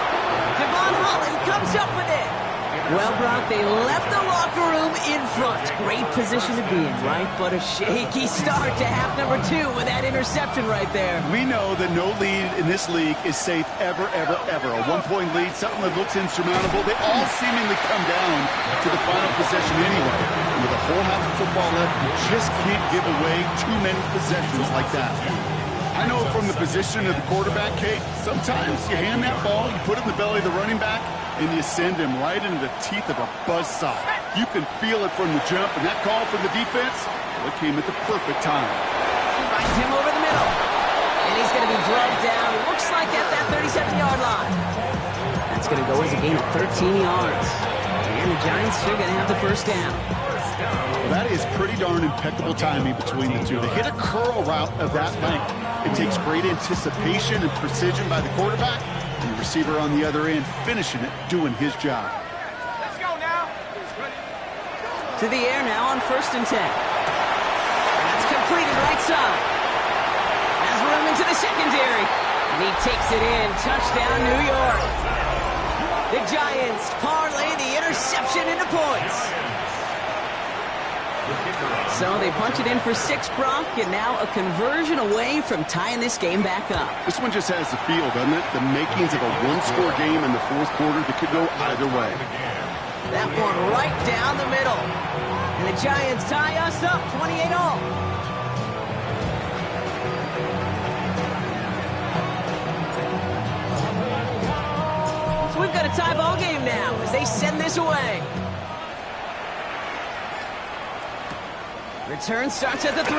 Devon Holland comes up with it. Well, Brock, they left the locker room in front. Great position to be in, right? But a shaky start to half number 2 with that interception right there. We know that no lead in this league is safe ever, ever, ever. A 1-point lead, something that looks insurmountable. They all seemingly come down to the final possession anyway. And with a whole half of football left, you just can't give away too many possessions like that. I know from the position of the quarterback, Kate, sometimes you hand that ball, you put it in the belly of the running back, and you send him right into the teeth of a buzzsaw. You can feel it from the jump, and that call from the defense, well, it came at the perfect time. Finds him over the middle. And he's going to be drugged down, looks like at that 37-yard line. That's going to go as a gain of 13 yards. And the Giants are going to have the 1st down. Well, that is pretty darn impeccable timing between the two. They hit a curl route of that length. It takes great anticipation and precision by the quarterback, and the receiver on the other end finishing it, doing his job. Let's go now. To the air now on 1st and 10. That's completed right side. Has room into the secondary. And he takes it in. Touchdown, New York. The Giants parlay the interception into points. So they punch it in for 6, Brock, and now a conversion away from tying this game back up. This one just has the feel, doesn't it? The makings of a one-score game in the 4th quarter that could go either way. That one right down the middle. And the Giants tie us up 28-all. So we've got a tie ball game now as they send this away. Return starts at the 3.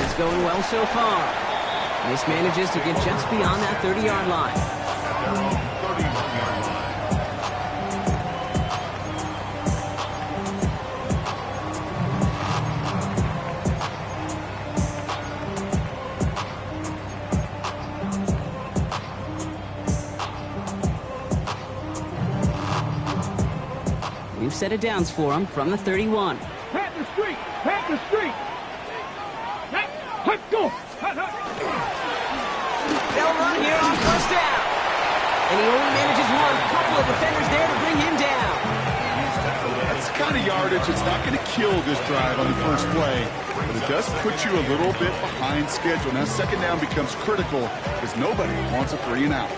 It's going well so far. This manages to get just beyond that 30-yard line. New set of downs for him from the 31. Pat the street! Pat the street! Go! They'll run here on first down. And he only manages one. A couple of defenders there to bring him down. That's the kind of yardage that's not going to kill this drive on the first play, but it does put you a little bit behind schedule. Now second down becomes critical because nobody wants a 3 and out.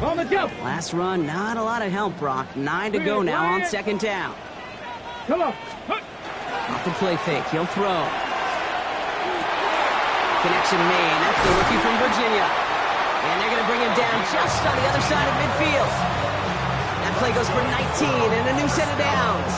On the jump! Last run, not a lot of help, Brock. 9 to go now on second down. Come on! Off the play fake, he'll throw. Connection made. That's the rookie from Virginia. And they're going to bring him down just on the other side of midfield. That play goes for 19 and a new set of downs.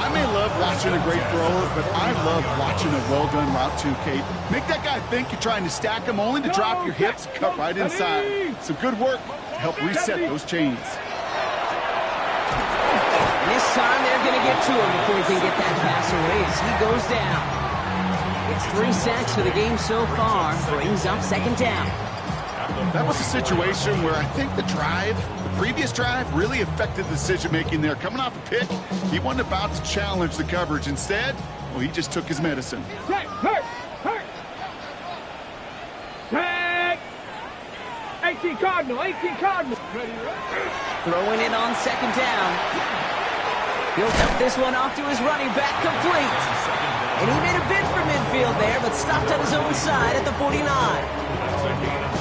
I may love watching a great thrower, but I love watching a well-done route too, Kate. Make that guy think you're trying to stack him only to drop your hips, cut right inside. Some good work to help reset those chains. This time they're going to get to him before he can get that pass away as he goes down. It's 3 sacks for the game so far. Brings up second down. That was a situation where I think the previous drive, really affected the decision-making there. Coming off a pick, he wasn't about to challenge the coverage. Instead, well, he just took his medicine. Hurt! 18 Cardinal! Throwing it on second down. He'll dump this one off to his running back, complete. And he made a bid for midfield there, but stopped on his own side at the 49.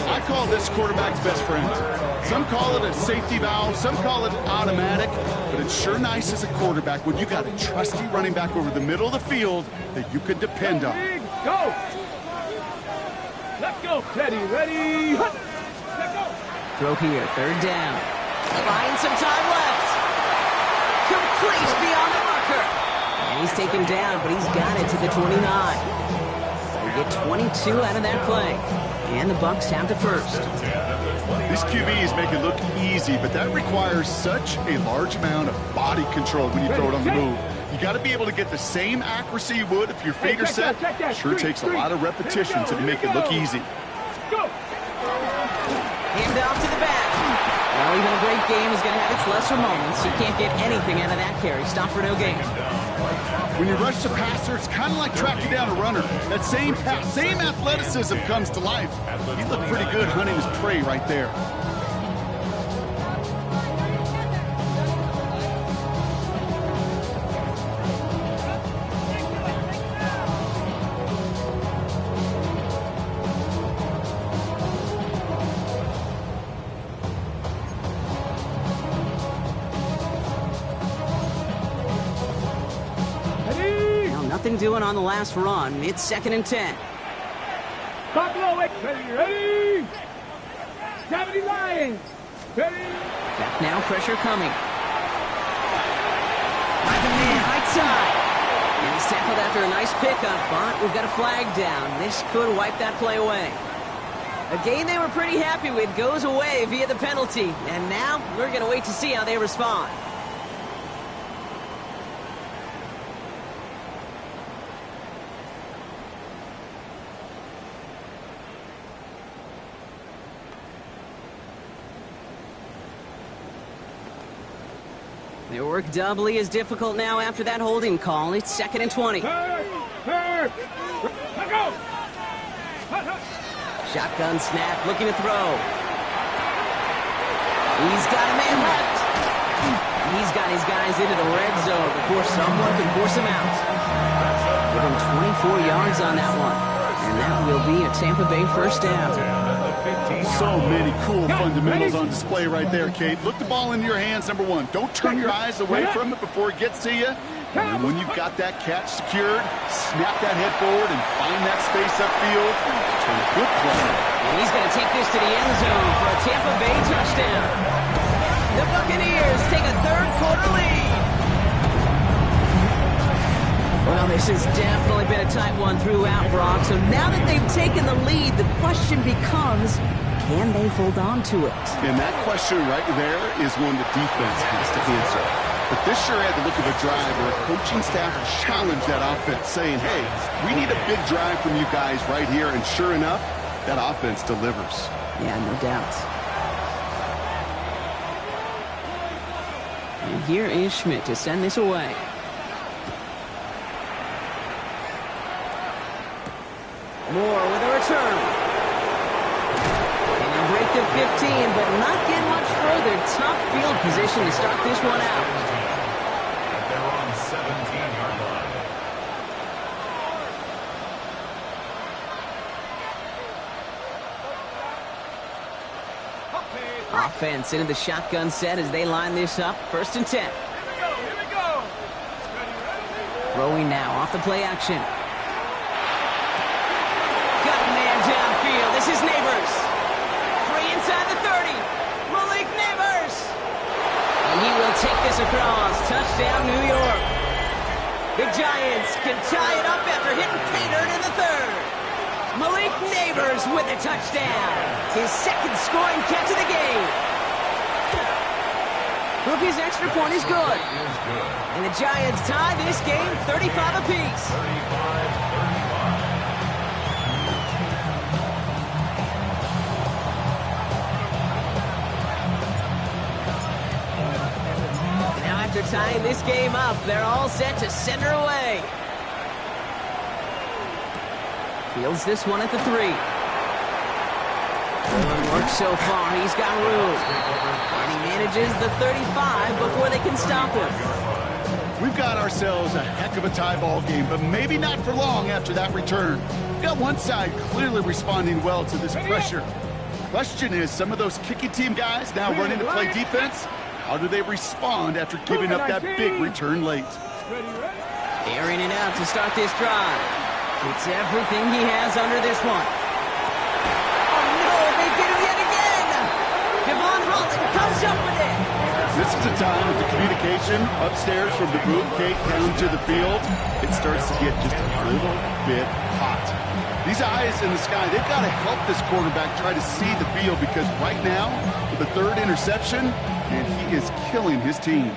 I call this quarterback's best friend. Some call it a safety valve, some call it automatic, but it's sure nice as a quarterback when you got a trusty running back over the middle of the field that you can depend on. Go! Let's go, Teddy. Ready? Let's go! Throw here, third down. Buying some time left. Complete beyond the marker. And he's taken down, but he's got it to the 29. They get 22 out of that play. And the Bucs have the first. These QBs make it look easy, but that requires such a large amount of body control when you throw it on the move. You got to be able to get the same accuracy you would if your feet are set. Sure takes a lot of repetition to make it look easy. Hand off to the back. Well, even a great game is going to have its lesser moments. You can't get anything out of that carry. Stop for no gain. When you rush the passer, it's kind of like tracking down a runner. That same athleticism comes to life. He looked pretty good hunting his prey right there. Nothing doing on the last run. It's 2nd and 10. Ready? Gravity Lions! Ready? Back now, pressure coming. Finds a man, right side. And he's tackled after a nice pickup, but we've got a flag down. This could wipe that play away. A game they were pretty happy with goes away via the penalty. And now we're going to wait to see how they respond. Their work doubly as difficult now after that holding call. It's 2nd and 20. Shotgun snap, looking to throw. He's got a man left. He's got his guys into the red zone before someone can force him out. Give him 24 yards on that one. And that will be a Tampa Bay first down. So many cool fundamentals on display right there, Kate. Look the ball into your hands, number one. Don't turn your eyes away from it before it gets to you. And when you've got that catch secured, snap that head forward and find that space upfield. Good play. And he's going to take this to the end zone for a Tampa Bay touchdown. The Buccaneers take a third-quarter lead. Well, this has definitely been a tight one throughout, Brock. So now that they've taken the lead, the question becomes, can they hold on to it? And that question right there is one the defense has to answer. But this sure had the look of a drive where a coaching staff challenged that offense, saying, hey, we need a big drive from you guys right here. And sure enough, that offense delivers. Yeah, no doubt. And here is Schmidt to send this away. Moore with a return. And they'll break the 15, but not get much further. Tough field position to start this one out. They're on 17-yard line. Offense into the shotgun set as they line this up. 1st and 10. Here we go. Throwing now off the play action. Got a man downfield. This is Neighbors. Free inside the 30. Malik Neighbors. And he will take this across. Touchdown, New York. The Giants can tie it up after hitting Pater in the 3rd. Malik Neighbors with a touchdown. His 2nd scoring catch of the game. Rookie's extra point is good. And the Giants tie this game 35 apiece. 35-35. Now after tying this game up, they're all set to send her away. Fields this one at the 3. Good work so far. He's got room. And he manages the 35 before they can stop him. We've got ourselves a heck of a tie ball game, but maybe not for long after that return. We've got one side clearly responding well to this pressure. Question is, some of those kicking team guys now running to play defense, how do they respond after giving up that big return late? Airing it out to start this drive. It's everything he has under this one. Oh no, they did it yet again! Devon Holland comes up with it! This is a time with the communication upstairs from the booth gate down to the field. It starts to get just a little bit hot. These eyes in the sky, they've got to help this quarterback try to see the field, because right now, with the 3rd interception, and he is killing his team.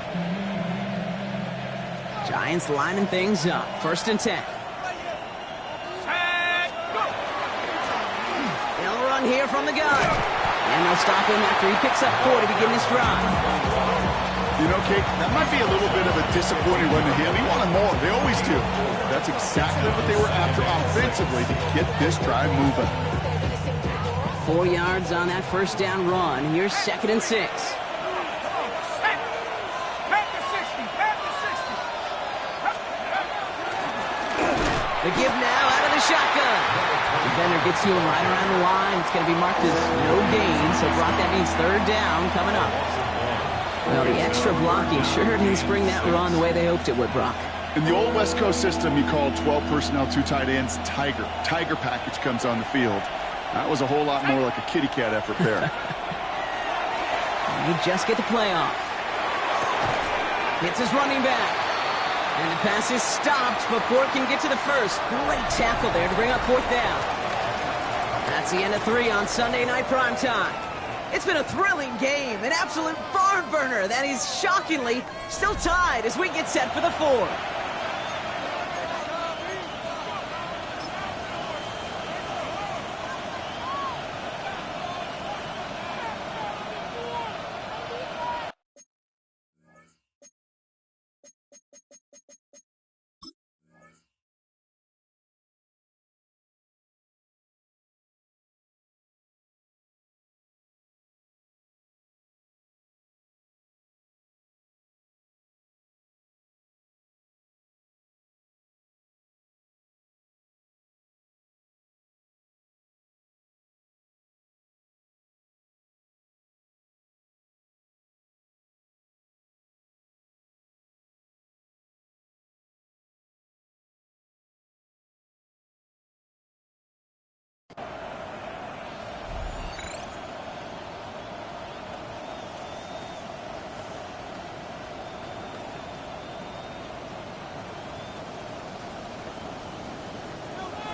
Giants lining things up. 1st and 10. They'll run here from the gun. And they'll stop him after he picks up 4 to begin this drive. You know, Kate, that might be a little bit of a disappointing run to him. He wanted more. They always do. That's exactly what they were after offensively to get this drive moving. 4 yards on that 1st down run. Here's 2nd and 6. The give now out of the shotgun. Defender gets to him right around the line. It's going to be marked as no gain, so Brock, that means 3rd down coming up. Well, the extra blocking sure didn't spring that run the way they hoped it would, Brock. In the old West Coast system, you called 12 personnel, 2 tight ends, Tiger. Tiger package comes on the field. That was a whole lot more like a kitty cat effort there. And they just get the play off. Hits his running back. And the pass is stopped before it can get to the 1st. Great tackle there to bring up 4th down. That's the end of 3 on Sunday Night Primetime. It's been a thrilling game, an absolute barn burner that is shockingly still tied as we get set for the 4th.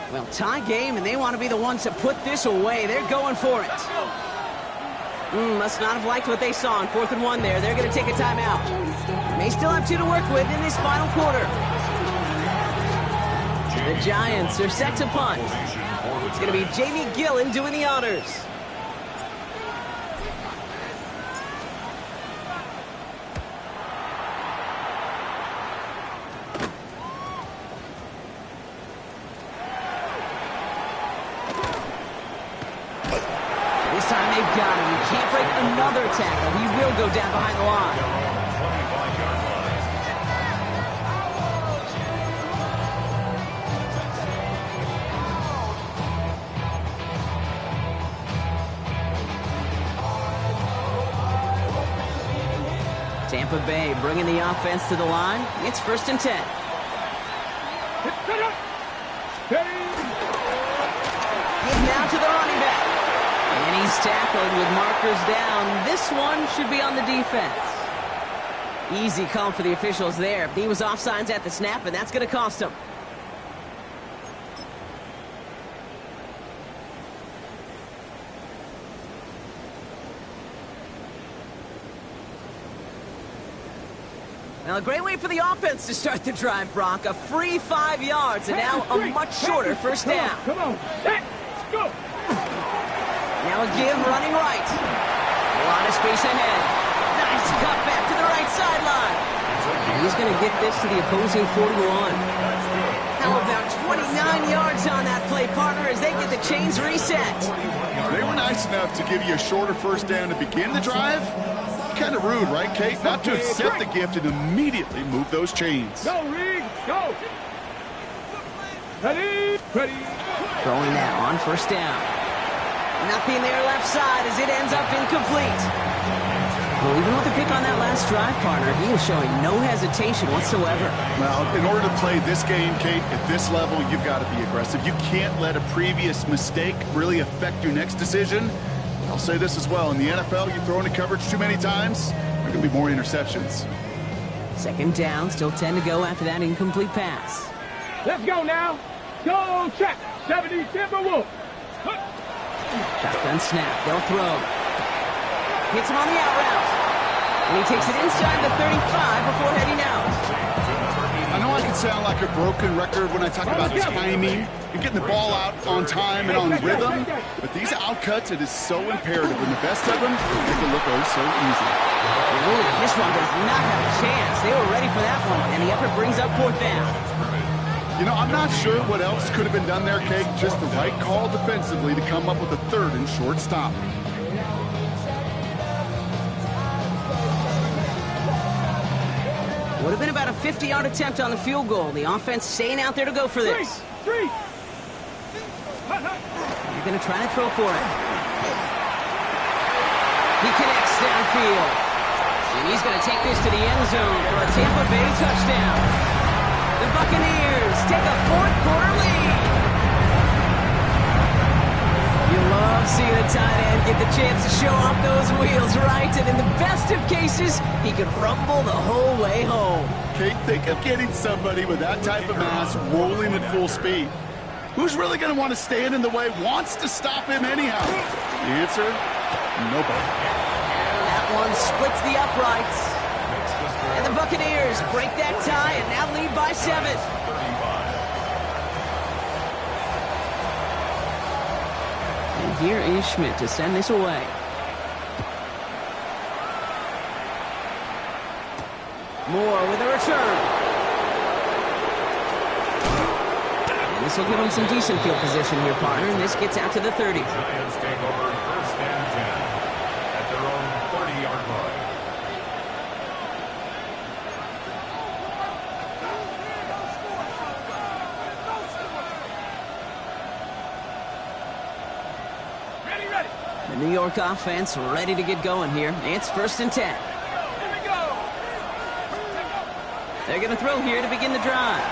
Well, tie game, and they want to be the ones to put this away. They're going for it. Must not have liked what they saw on 4th and 1 there. They're going to take a timeout. May still have 2 to work with in this final quarter. The Giants are set to punt. It's going to be Jamie Gillen doing the honors. time they've got him. He can't break another tackle. He will go down behind the line. 25-yard line. Tampa Bay bringing the offense to the line. It's 1st and 10. Give now to the running back. And he's tackled with markers down. This one should be on the defense. Easy call for the officials there. He was offsides at the snap, and that's going to cost him. Now, a great way for the offense to start the drive, Brock. A free 5 yards, and now a much shorter first down. Come on, let's go. Now a give running right. A lot of space ahead. Nice cut back to the right sideline. And he's going to get this to the opposing 41. How about 29 yards on that play, partner, as they get the chains reset. They were nice enough to give you a shorter first down to begin the drive. Kind of rude, right, Kate? Not to accept the gift and immediately move those chains. Go, Reed, go. Ready. Throwing now on first down. Nothing there left side as it ends up incomplete. Well, even with the pick on that last drive, partner, he was showing no hesitation whatsoever. Well, in order to play this game, Kate, at this level, you've got to be aggressive. You can't let a previous mistake really affect your next decision. I'll say this as well. In the NFL, you throw into coverage too many times, there can be more interceptions. 2nd down, still 10 to go after that incomplete pass. Let's go now. Go check. 70 Timberwolves. Shotgun snap. They'll throw. Hits him on the out route. And he takes it inside the 35 before heading out. I know I can sound like a broken record when I talk about timing and getting the ball out on time and on rhythm, but these outcuts, it is so imperative. And the best of them make it look oh so easy. This one does not have a chance. They were ready for that one, and the effort brings up 4th down. You know, I'm not sure what else could have been done there, Kate. Just the right call defensively to come up with a 3rd and short stop. Would have been about a 50-yard attempt on the field goal. The offense staying out there to go for this. Three. They're going to try to throw for it. He connects downfield. And he's going to take this to the end zone for a Tampa Bay touchdown. The Buccaneers take a 4th quarter lead. You love seeing a tight end get the chance to show off those wheels, right? And in the best of cases, he could rumble the whole way home. Kate, think of getting somebody with that type of mass rolling at full speed. Who's really going to want to stand in the way, wants to stop him anyhow? The answer, nobody. That one splits the uprights. And the Buccaneers break that tie and now lead by 7. And here is Schmidt to send this away. Moore with a return. And this will give him some decent field position here, partner. And this gets out to the 30. Giants take over 1st and 10 at their own 30-yard line. The New York offense ready to get going here. It's 1st and 10. They're going to throw here to begin the drive.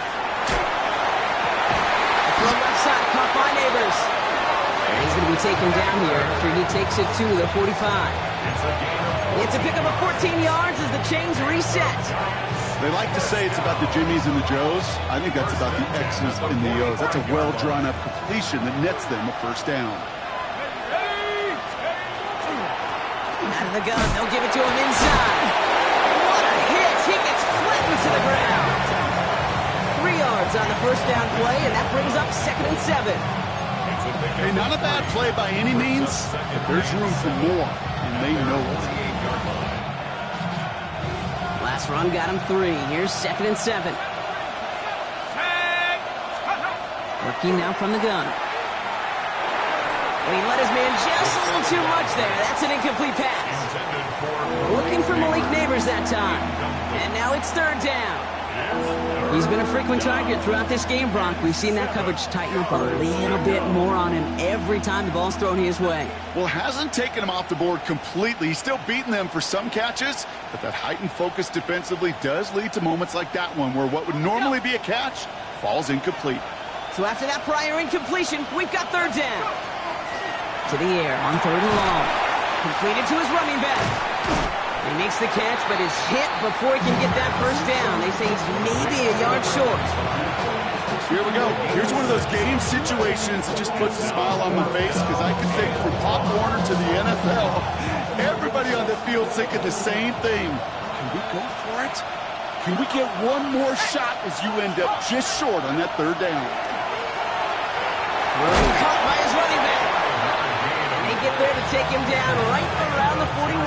Throw left side, caught by Neighbors. And he's going to be taken down here after he takes it to the 45. It's a pickup of 14 yards as the chains reset. They like to say it's about the Jimmies and the Joes. I think that's about the X's and the O's. That's a well-drawn-up completion that nets them a 1st down. Out of the gun, they'll give it to him inside. What a hit! He gets flattened to the ground. 3 yards on the 1st down play, and that brings up 2nd and 7. Hey, not a bad play by any means, but there's room for more, and they know it. Last run got him 3. Here's 2nd and 7. Working now from the gun. And he let his man just little too much there. That's an incomplete pass. Looking for Malik Neighbors that time. And now it's third down. He's been a frequent target throughout this game, Brock. We've seen that coverage tighten up a little bit more on him every time the ball's thrown his way. Well, hasn't taken him off the board completely. He's still beating them for some catches, but that heightened focus defensively does lead to moments like that one where what would normally be a catch falls incomplete. So after that prior incompletion, we've got third down. To the air on third and long. Completed to his running back. He makes the catch, but is hit before he can get that first down. They say he's maybe a yard short. Here we go. Here's one of those game situations that just puts a smile on my face because I can think from Pop Warner to the NFL, everybody on the field thinking the same thing. Can we go for it? Can we get one more shot as you end up just short on that third down? Caught by his running back. And they get there to take him down right around the 41.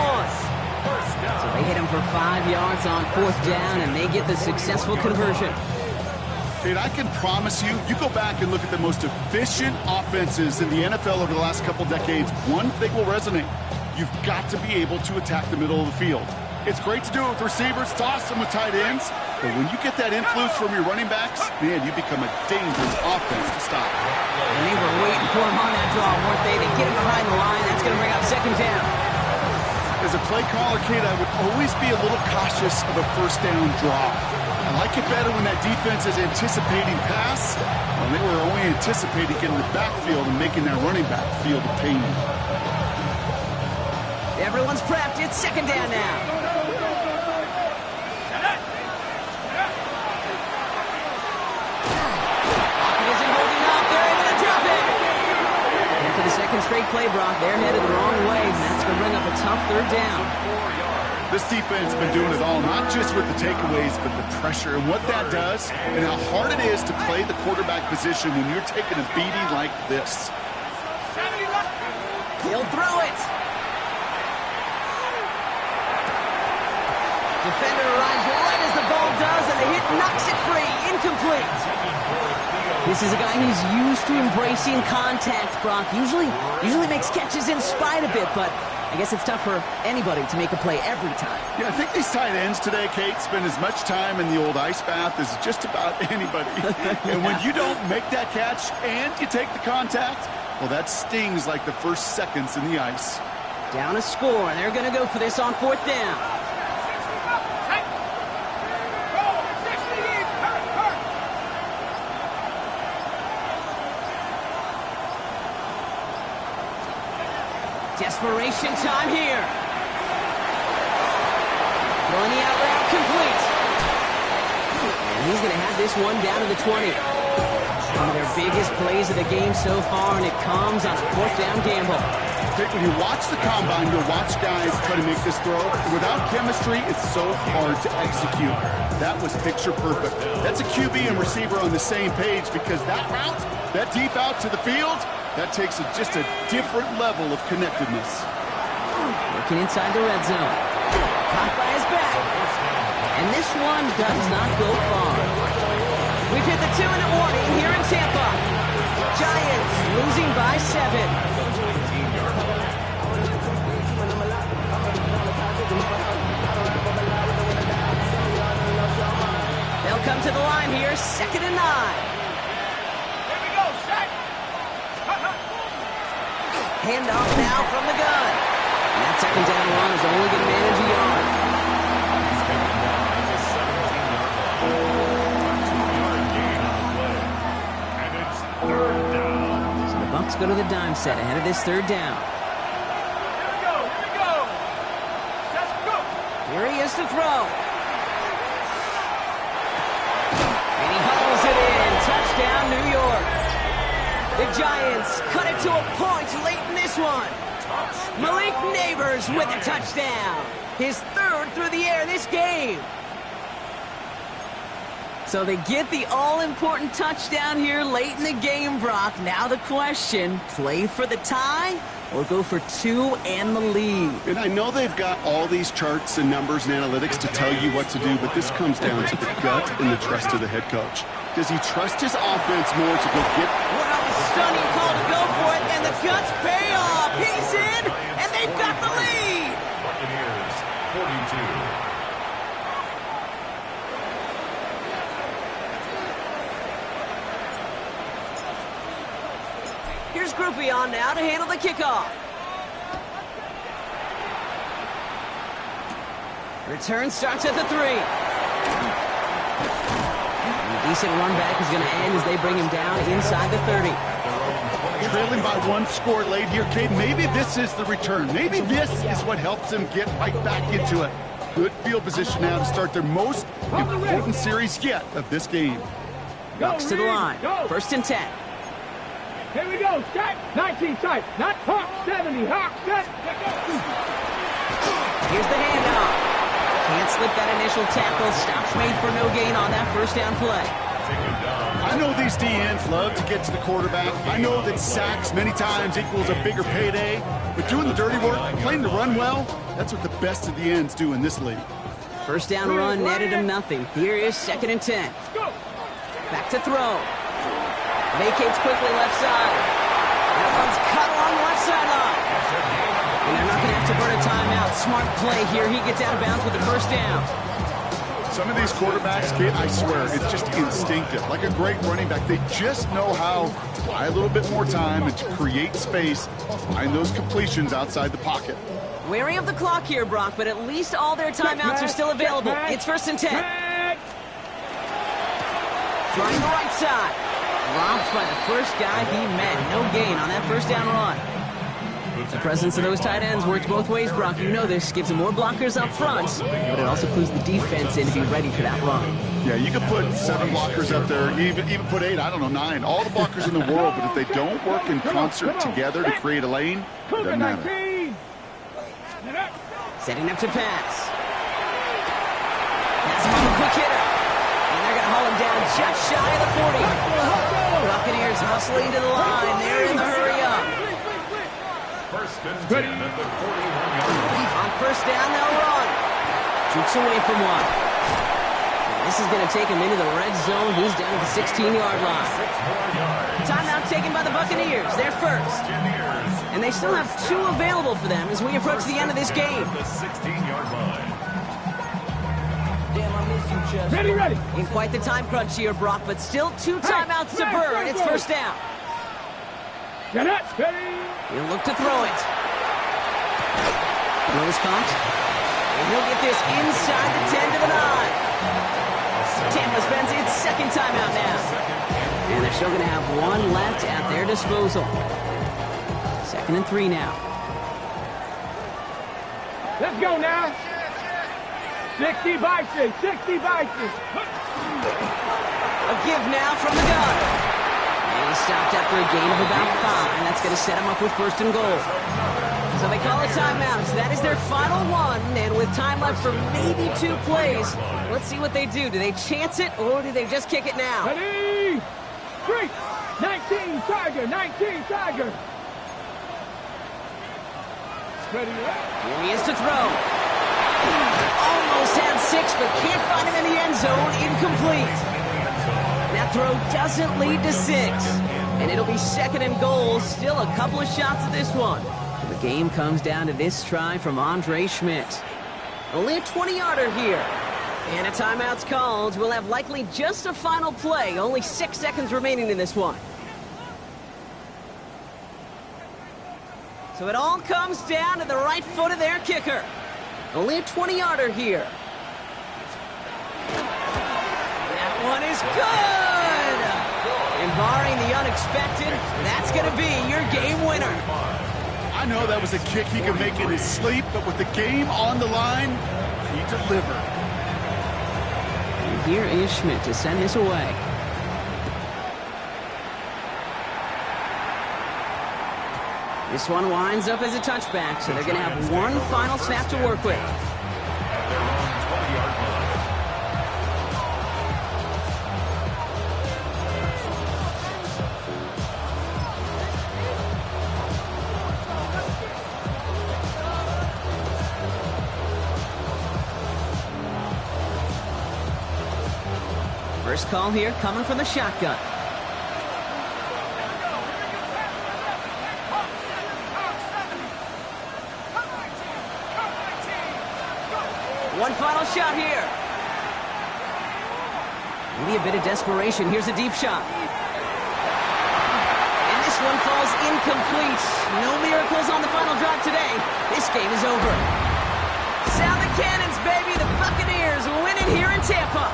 So they hit him for 5 yards on fourth down, and they get the successful conversion. Dude, I can promise you, you go back and look at the most efficient offenses in the NFL over the last couple decades, one thing will resonate. You've got to be able to attack the middle of the field. It's great to do it with receivers, toss them with tight ends, but when you get that influence from your running backs, man, you become a dangerous offense to stop. And they were waiting for him on that draw, weren't they? They get him behind the line. That's going to bring up second down. As a play caller, Kate, I would always be a little cautious of a first down draw. I like it better when that defense is anticipating pass, when they were only anticipating getting the backfield and making that running back feel the pain. Everyone's prepped. It's second down now. Second straight play, Brock. They're headed the wrong way, and that's going to bring up a tough third down. This defense has been doing it all, not just with the takeaways, but the pressure and what that does and how hard it is to play the quarterback position when you're taking a beating like this. He'll throw it. Defender arrives right as the ball does, and the hit knocks it free. Incomplete. This is a guy who's used to embracing contact, Brock. Usually makes catches in spite of it, but I guess it's tough for anybody to make a play every time. Yeah, I think these tight ends today, Kate, spend as much time in the old ice bath as just about anybody. And when you don't make that catch and you take the contact, well, that stings like the first seconds in the ice. Down a score, and they're going to go for this on fourth down. Desperation time here. Throwing the out route complete. And he's going to have this one down to the 20. One of their biggest plays of the game so far, and it comes on a fourth down gamble. When you watch the combine, you'll watch guys try to make this throw. Without chemistry, it's so hard to execute. That was picture perfect. That's a QB and receiver on the same page because that route, that deep out to the field, that takes just a different level of connectedness. Looking inside the red zone. Caught by his back. And this one does not go far. We've hit the 2-minute warning here in Tampa. Giants losing by 7. They'll come to the line here, 2nd and 9. Handoff now from the gun. And that second down run is only going to manage a yard. He's taken down at the 17-yard line. And it's third down. So the Bucs go to the dime set ahead of this third down. Here he is to throw. And he hauls it in. Touchdown, New York. The Giants cut it to a point late in this one. Malik Neighbors with a touchdown. His third through the air this game. So they get the all-important touchdown here late in the game, Brock. Now the question, play for the tie or go for 2 and the lead? And I know they've got all these charts and numbers and analytics to tell you what to do, but this comes down to the gut and the trust of the head coach. Does he trust his offense more to go get... What a stunning call to go for it, and the guts pay off. He's in. groupie on now to handle the kickoff. Return starts at the 3. A decent run back is going to end as they bring him down inside the 30. Trailing by 1 score late here, Kate. Maybe this is the return. Maybe this is what helps them get right back into it. Good field position now to start their most important series yet of this game. Bucs to the line. 1st and 10. Here we go. Set. 19 tight. Not Hawk 70. Hawk set. Here's the handoff. Can't slip that initial tackle. Stops made for no gain on that 1st down play. I know these DNs love to get to the quarterback. I know that sacks many times equals a bigger payday. But doing the dirty work, playing the run well, that's what the best of the ends do in this league. 1st down run netted him nothing. Here is 2nd and 10. Back to throw. Vacates quickly left side. That one's cut along the left sideline. And they're not going to have to burn a timeout. Smart play here. He gets out of bounds with the 1st down. Some of these quarterbacks, kid, I swear, it's just instinctive. Like a great running back, they just know how to buy a little bit more time and to create space, find those completions outside the pocket. Wary of the clock here, Brock, but at least all their timeouts are still available. It's 1st and 10. Trying the right side. Drops by the first guy he met. No gain on that 1st down run. The presence of those tight ends works both ways, Brock. You know this. Gives them more blockers up front, but it also clues the defense in to be ready for that run. Yeah, you could put 7 blockers up there, even put 8, I don't know, 9. All the blockers in the world, but if they don't work in concert together to create a lane, it doesn't matter. Setting up to pass. Pass him on the quick hitter. And they're going to haul him down just shy of the 40. Buccaneers hustling to the line. They're in the hurry up. 1st and 10 at the 41-yard On 1st down, they'll run. Shoots away from one. And this is going to take him into the red zone. He's down at the 16-yard line. Timeout taken by the Buccaneers. They're first. And they still have 2 available for them as we approach the end of this game. The 16-yard line. Ready, ready. In quite the time crunch here, Brock, but still 2 timeouts to burn. It's 1st down. Get it. Ready. He'll look to throw it. Throws caught. And he'll get this inside the 10 to the 9. Tampa spends its 2nd timeout now. And they're still going to have 1 left at their disposal. 2nd and 3 now. Let's go now. 60 Bison. 60 Bison. A give now from the gun. And he stopped after a gain of about 5. That's going to set him up with 1st and goal. So they call a timeout. So that is their final one. And with time left for maybe 2 plays, let's see what they do. Do they chance it or do they just kick it now? Ready. 3. 19 Tiger. 19 Tiger. Ready. Here he is to throw. Almost had 6, but can't find him in the end zone. Incomplete. That throw doesn't lead to 6. And it'll be 2nd and goal. Still a couple of shots at this one. And the game comes down to this try from Andre Schmidt. Only a 20-yarder here. And a timeout's called. We'll have likely just a final play. Only 6 seconds remaining in this one. So it all comes down to the right foot of their kicker. Only a 20-yarder here. That one is good! And barring the unexpected, that's going to be your game winner. I know that was a kick he could make in his sleep, but with the game on the line, he delivered. And here is Schmidt to send this away. This one winds up as a touchback, so they're going to have 1 final snap to work with. First call here coming from the shotgun. One final shot here. Maybe a bit of desperation. Here's a deep shot. And this one falls incomplete. No miracles on the final drive today. This game is over. Sound the cannons, baby. The Buccaneers win it here in Tampa.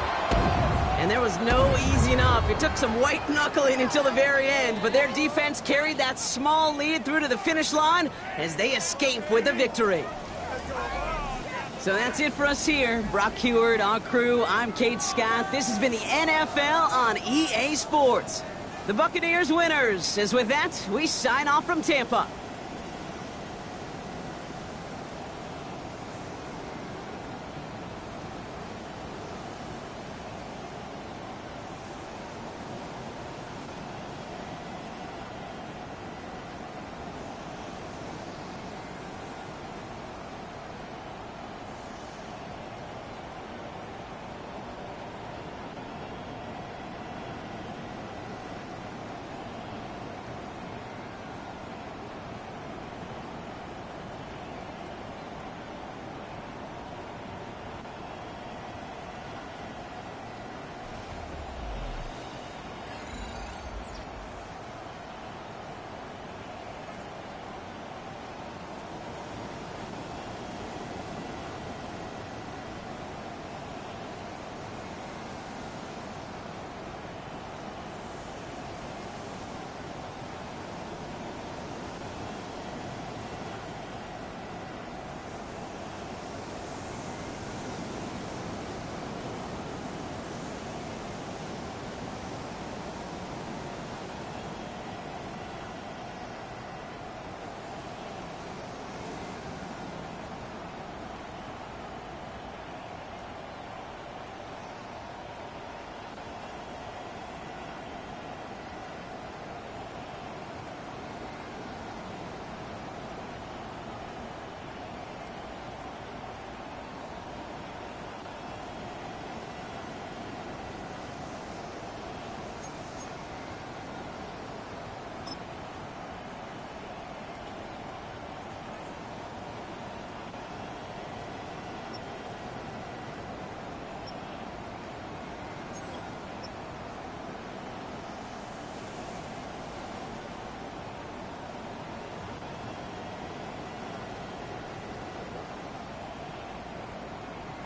And there was no easing up. It took some white knuckling until the very end, but their defense carried that small lead through to the finish line as they escape with the victory. So that's it for us here. Brock Heward, our crew, I'm Kate Scott. This has been the NFL on EA Sports. The Buccaneers winners. As with that, we sign off from Tampa.